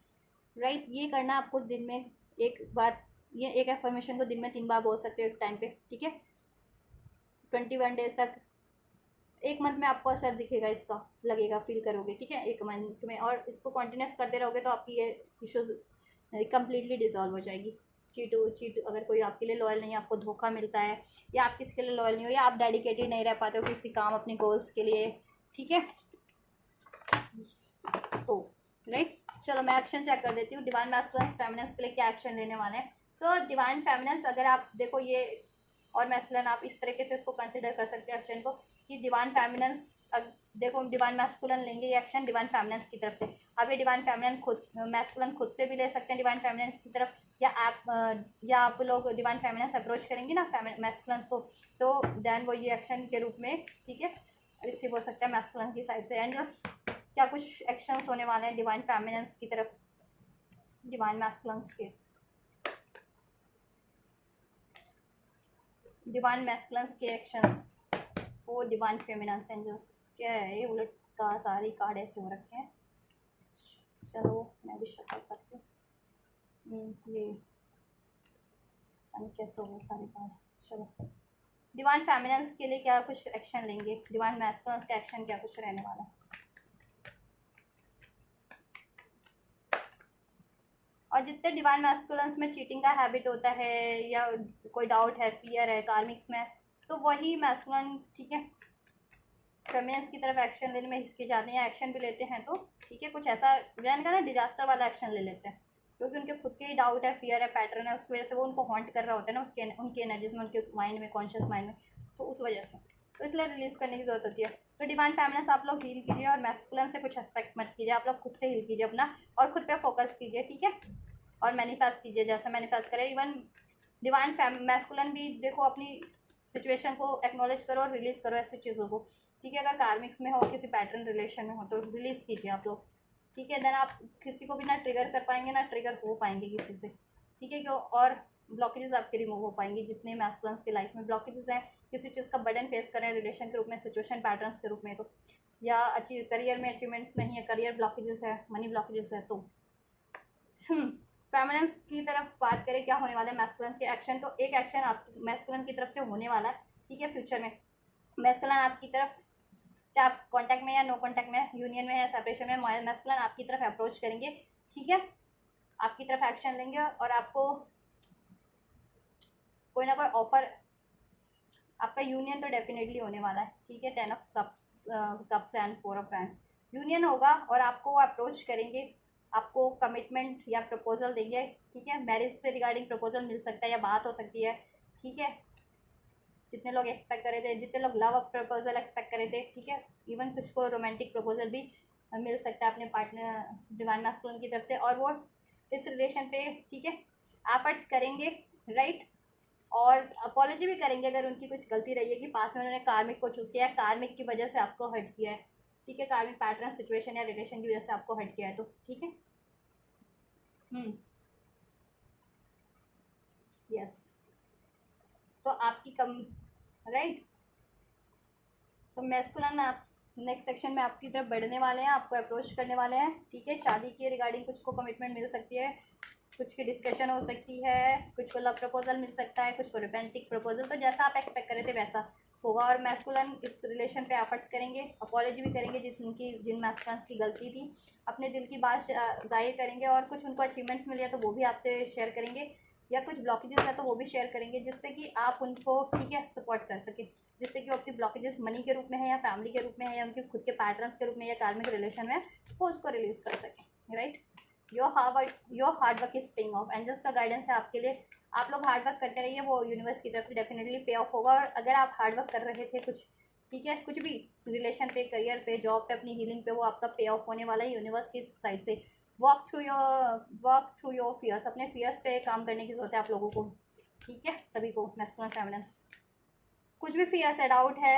right. ये करना आपको दिन में एक बार, ये एक एफर्मेशन को दिन में 3 बार बोल सकते हो एक टाइम पे। ठीक है, 21 डेज तक, एक मंथ में आपको असर दिखेगा इसका, लगेगा, फील करोगे। ठीक है, एक मंथ में, और इसको कंटिन्यूस करते रहोगे तो आपकी ये इश्यूज कम्प्लीटली डिजॉल्व हो जाएगी। चीट अगर कोई आपके लिए लॉयल नहीं है, आपको धोखा मिलता है, या आप किसी के लिए लॉयल नहीं हो, या आप डेडिकेटेड नहीं रह पाते हो किसी काम, अपने गोल्स के लिए। ठीक है, तो राइट, चलो मैं एक्शन चेक कर देती हूँ डिवाइन मैस्कुलिन्स फेमिनिन्स के लिए क्या एक्शन लेने वाले हैं। सो डिवाइन फेमिनिन्स, अगर आप देखो ये और मैस्कुलिन, आप इस तरीके से इसको कंसिडर कर सकते हैं एक्शन को कि डिवाइन फेमिनिन्स, देखो डिवाइन मैस्कुलिन लेंगे ये एक्शन डिवाइन फेमिनिन्स की तरफ से। अब ये डिवाइन फेमिनिन खुद, मैस्कुलिन खुद से भी ले सकते हैं डिवाइन फेमिनिन की तरफ, या आप लोग डिवाइन फेमिनिन्स अप्रोच करेंगे ना मैस्कुलिन को, तो देन वो ये एक्शन के रूप में, ठीक है, रिसीव हो सकता है मैस्कुलिन की साइड से। एंजल्स क्या कुछ एक्शंस होने वाले हैं डिवाइन फेमिनिन्स की तरफ, डिवाइन मैस्कुलिन्स के, डिवाइन मैस्कुलिन्स के एक्शंस वो डिवाइन फेमिनिन्स एंजल्स। क्या है ये, उलट का सारी कार्ड ऐसे हो रखे हैं। चलो मैं भी शफल करती हूँ, ये कैसे हो गए सारे कार्ड। चलो डिवाइन फेमिनिन्स के लिए क्या कुछ एक्शन लेंगे, डिवाइन मैस्कुलिन्स का एक्शन क्या कुछ रहने वाला है। और जितने डिवाइन मैस्कुलिन्स में चीटिंग का हैबिट होता है, या कोई डाउट है, फियर है कार्मिक्स में, तो वही मैस्कुलिन, ठीक है, फेमिनिन्स की तरफ एक्शन लेने में हिचकिचाते हैं, एक्शन भी लेते हैं, तो ठीक है, कुछ ऐसा जैन का ना डिजास्टर वाला एक्शन ले लेते हैं, क्योंकि उनके खुद के ही डाउट है, फियर है, पैटर्न है, उसकी वजह से वो उनको हॉन्ट कर रहा होता है ना, उसके उनकी एनर्जीज में, उनके माइंड में, कॉन्शियस माइंड में, तो उस वजह से, तो इसलिए रिलीज करने की जरूरत होती है। तो डिवाइन फेमिनिन्स आप लोग हील कीजिए, और मैस्कुलिन से कुछ एक्सपेक्ट मत कीजिए, आप लोग खुद से हील कीजिए अपना, और खुद पे फोकस कीजिए। ठीक है, और मैनिफेस्ट कीजिए जैसे मैनिफेस्ट करें। इवन डिवाइन मैस्कुलिन भी देखो अपनी सिचुएशन को एक्नॉलेज करो और रिलीज करो ऐसी चीज़ों को। ठीक है, अगर कार्मिक्स में हो, किसी पैटर्न रिलेशन में हो, तो रिलीज कीजिए आप लोग। ठीक है, देन आप किसी को भी ना ट्रिगर कर पाएंगे, ना ट्रिगर हो पाएंगे किसी से। ठीक है, क्यों, और ब्लॉकेजेस आपके रिमूव हो पाएंगे, जितने मैस्कुलिन्स की लाइफ में ब्लॉकेजेस हैं, किसी चीज़ का बर्डन फेस करें रिलेशन के रूप में, सिचुएशन पैटर्न्स के रूप में, तो या करियर में अचीवमेंट्स नहीं है, करियर ब्लॉकेजेस है, मनी ब्लॉकेजेस है, तो फेमिनिन्स की तरफ बात करें क्या होने वाला है मैस्कुलिन्स के एक्शन, तो एक एक्शन आप मैस्कुलिन की तरफ से होने वाला है। ठीक है, फ्यूचर में मैस्कुलिन आपकी तरफ, चाहे आप कॉन्टैक्ट में या नो कॉन्टैक्ट में, यूनियन में या सेपरेशन में, मैस्कुलिन आपकी तरफ अप्रोच करेंगे। ठीक है, आपकी तरफ एक्शन लेंगे, और आपको कोई ना कोई ऑफर, आपका यूनियन तो डेफिनेटली होने वाला है। ठीक है, 10 of cups and 4 of hands union होगा, और आपको अप्रोच करेंगे, आपको कमिटमेंट या प्रपोजल देंगे। ठीक है, मैरिज से रिगार्डिंग प्रपोजल मिल सकता है, या बात हो सकती है। ठीक है, जितने लोग एक्सपेक्ट करे थे, जितने लोग लव प्रपोजल एक्सपेक्ट करे थे, ठीक है, इवन कुछ को रोमांटिक प्रपोजल भी मिल सकता है अपने पार्टनर डिवाइन मैस्कुलिन की तरफ से, और वो इस रिलेशन पे, ठीक है, एफर्ट्स करेंगे, राइट, और अपॉलॉजी भी करेंगे अगर उनकी कुछ गलती रही है कि पास में उन्होंने कार्मिक को चूज़ किया है, कार्मिक की वजह से आपको हर्ट किया है। ठीक है, कार्मिक पैटर्न, सिचुएशन या रिलेशन की वजह से आपको हर्ट किया है, तो ठीक है, यस, तो आपकी राइट, तो मैस्कुलिन आप नेक्स्ट सेक्शन में आपकी तरफ बढ़ने वाले हैं, आपको अप्रोच करने वाले हैं। ठीक है, शादी के रिगार्डिंग कुछ को कमिटमेंट मिल सकती है, कुछ की डिस्कशन हो सकती है, कुछ को लव प्रपोजल मिल सकता है, कुछ को रोमांटिक प्रपोजल, तो जैसा आप एक्सपेक्ट करे थे वैसा होगा। और मैस्कुलिन इस रिलेशन पे एफर्ट्स करेंगे, अपॉलॉजी भी करेंगे जिन मैस्कुलिन्स की गलती थी, अपने दिल की बात जाहिर करेंगे, और कुछ उनको अचीवमेंट्स मिले तो वो भी आपसे शेयर करेंगे, या कुछ ब्लॉकेजेस है तो वो भी शेयर करेंगे, जिससे कि आप उनको, ठीक है, सपोर्ट कर सके, जिससे कि वो अपनी ब्लॉकेजेस मनी के रूप में है, या फैमिली के रूप में है, या उनके खुद के पैटर्न्स के रूप में, या कार्मिक रिलेशन में, वो उसको रिलीज कर सके, right. Your hard work is paying off, angels का गाइडेंस है आपके लिए, आप लोग हार्ड वर्क करते रहिए, वो यूनिवर्स की तरफ से डेफिनेटली पे ऑफ होगा। और अगर आप हार्ड वर्क कर रहे थे कुछ, ठीक है, कुछ भी रिलेशन पे, करियर पे, जॉब पे, अपनी हीलिंग पे, वो आपका पे ऑफ होने वाला है यूनिवर्स की साइड से। वर्क थ्रू योर फियर्स, अपने फियर्स पे काम करने की ज़रूरत है आप लोगों को, ठीक है। सभी को मैस्कुलिन फेमिनिन्स, कुछ भी फियर्स है, डाउट है,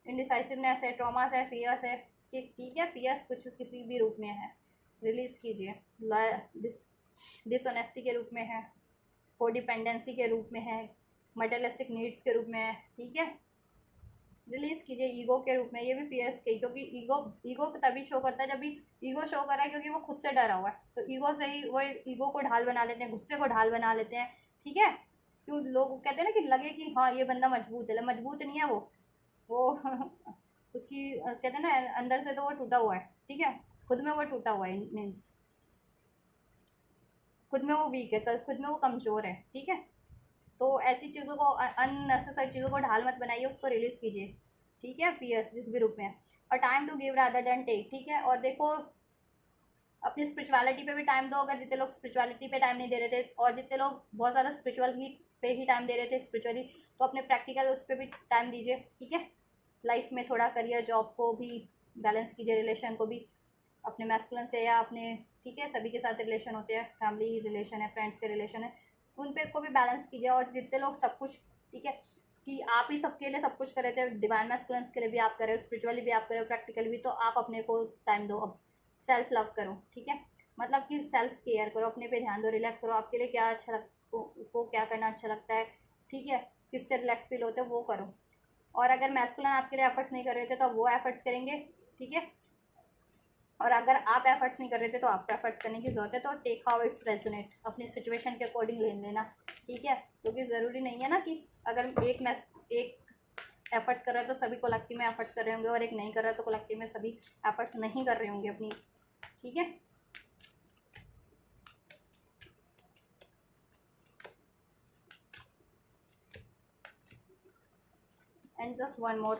इनडिसाइसिवनेस है, ट्रॉमास है, फियर्स है, ठीक है, फियर्स कुछ किसी भी रूप में है, रिलीज़ कीजिए। डिसऑनेस्टी के रूप में है, कोडिपेंडेंसी के रूप में है, मटेरियलिस्टिक नीड्स के रूप में है, ठीक है, रिलीज कीजिए। ईगो के रूप में, ये भी फियर्स के, क्योंकि ईगो ईगो तभी शो करता है जब भी ईगो शो कर रहा है क्योंकि वो खुद से डरा हुआ है, तो ईगो से ही वो ईगो को ढाल बना लेते हैं, गुस्से को ढाल बना लेते हैं, ठीक है। क्यों लोग कहते हैं ना कि लगे कि हाँ ये बंदा मजबूत है, मजबूत नहीं है वो उसकी कहते हैं ना अंदर से तो वो टूटा हुआ है, ठीक है, खुद में वो टूटा हुआ है, मीन्स खुद में वो वीक है, खुद में वो कमज़ोर है, ठीक है। तो ऐसी चीज़ों को, अननेसेसरी चीज़ों को ढाल मत बनाइए, उसको रिलीज़ कीजिए, ठीक है, फियर्स जिस भी रूप में है। और time to give rather than take, ठीक है। और देखो अपनी स्पिरिचुअलिटी पे भी टाइम दो, अगर जितने लोग स्पिरिचुअलिटी पे टाइम नहीं दे रहे थे, और जितने लोग बहुत ज़्यादा स्पिरिचुअल ही पे ही टाइम दे रहे थे स्पिरिचुअली, तो अपने प्रैक्टिकल उस पर भी टाइम दीजिए, ठीक है। लाइफ में थोड़ा करियर जॉब को भी बैलेंस कीजिए, रिलेशन को भी, अपने मैस्कुलिन से या अपने, ठीक है, सभी के साथ रिलेशन होते हैं, फैमिली रिलेशन है, फ्रेंड्स के रिलेशन है, उन पे को भी बैलेंस कीजिए। और जितने लोग सब कुछ, ठीक है, कि आप ही सबके लिए सब कुछ कर रहे थे, डिवाइन मैस्कुलिन्स के लिए भी आप कर रहे हो, स्पिरिचुअली भी आप कर रहे हो, प्रैक्टिकली भी, तो आप अपने को टाइम दो, अब सेल्फ लव करो, ठीक है, मतलब कि सेल्फ केयर करो, अपने पे ध्यान दो, रिलैक्स करो, आपके लिए क्या अच्छा को क्या करना अच्छा लगता है, ठीक है, किससे रिलैक्स फील होते है वो करो। और अगर मैस्कुलिन आपके लिए एफर्ट्स नहीं कर रहे थे तो वो एफर्ट्स करेंगे, ठीक है। और अगर आप एफर्ट्स नहीं कर रहे थे तो आपको एफर्ट्स करने की ज़रूरत है, तो टेक हाउ इट्स रेजोनेट, अपनी सिचुएशन के अकॉर्डिंग ले लेना, ठीक है, क्योंकि ज़रूरी नहीं है ना कि अगर एक एफर्ट्स कर रहा है तो सभी कलेक्टिव में एफर्ट्स कर रहे होंगे, और एक नहीं कर रहा तो कलेक्टिव में सभी एफर्ट्स नहीं कर रहे होंगे अपनी, ठीक है। And just one more,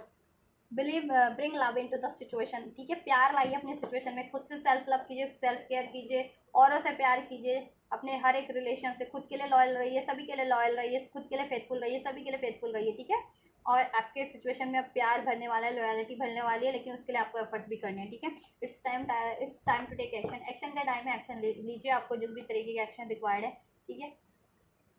bring love into the situation, ठीक है, प्यार लाइए अपने सिचुएशन में, खुद से सेल्फ लव कीजिए, सेल्फ केयर कीजिए, औरों से प्यार कीजिए, अपने हर एक रिलेशन से खुद के लिए लॉयल रहिए, सभी के लिए लॉयल रहिए, खुद के लिए फेथफुल रहिए, सभी के लिए फेथफुल रहिए, ठीक है। और आपके सिचुएशन में अब प्यार भरने वाला है, लॉयलिटी भरने वाली है, लेकिन उसके लिए आपको एफर्ट्स भी करने हैं, ठीक है। It's time to take action, action का टाइम है, एक्शन लीजिए, आपको जिस भी तरीके का एक्शन रिक्वायर्ड है, ठीक है।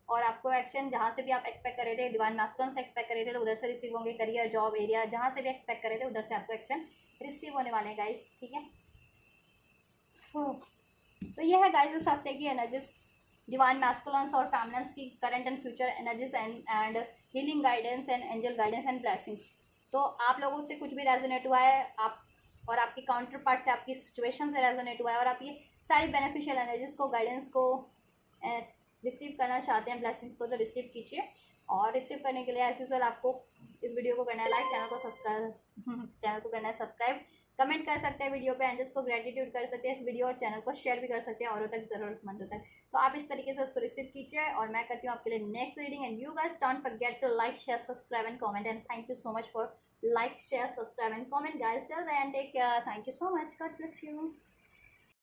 और आपको एक्शन जहाँ से भी आप एक्सपेक्ट कर रहे थे, डिवाइन मैस्कुलिन से एक्सपेक्ट कर रहे थे, तो उधर से रिसीव होंगे, करियर जॉब एरिया जहाँ से भी एक्सपेक्ट कर रहे थे उधर से आपको एक्शन रिसीव होने वाले हैं गाइस, ठीक है। तो ये है गाइस इस हफ्ते की एनर्जीज, डिवाइन मैस्कुलिन्स और फेमिनिन्स की current and future energies and healing guidance and angel guidance and blessings. तो आप लोगों से कुछ भी रेजोनेट हुआ है, आप और आपकी काउंटर पार्ट से, आपकी सिचुएशन से रेजोनेट हुआ है, और आप ये सारी बेनिफिशियल एनर्जीज को, गाइडेंस को रिसीव करना चाहते हैं, ब्लेसिंग्स को, तो रिसीव कीजिए। और रिसीव करने के लिए एज यूजुअल आपको इस वीडियो को करना है लाइक, चैनल को सब्सक्राइब चैनल को करना है सब्सक्राइब, कमेंट कर सकते हैं वीडियो पे, एंजल्स को ग्रेटिट्यूड कर सकते हैं इस वीडियो और चैनल को शेयर भी कर सकते हैं औरों तक, ज़रूरतमंदों तक। तो आप इस तरीके से उसको रिसीव कीजिए, और मैं करती हूँ आपके लिए next reading. And you guys don't forget to like, share, subscribe and comment, and thank you so much for like, share, subscribe and comment guys, till then take care, thank you so much, God bless you.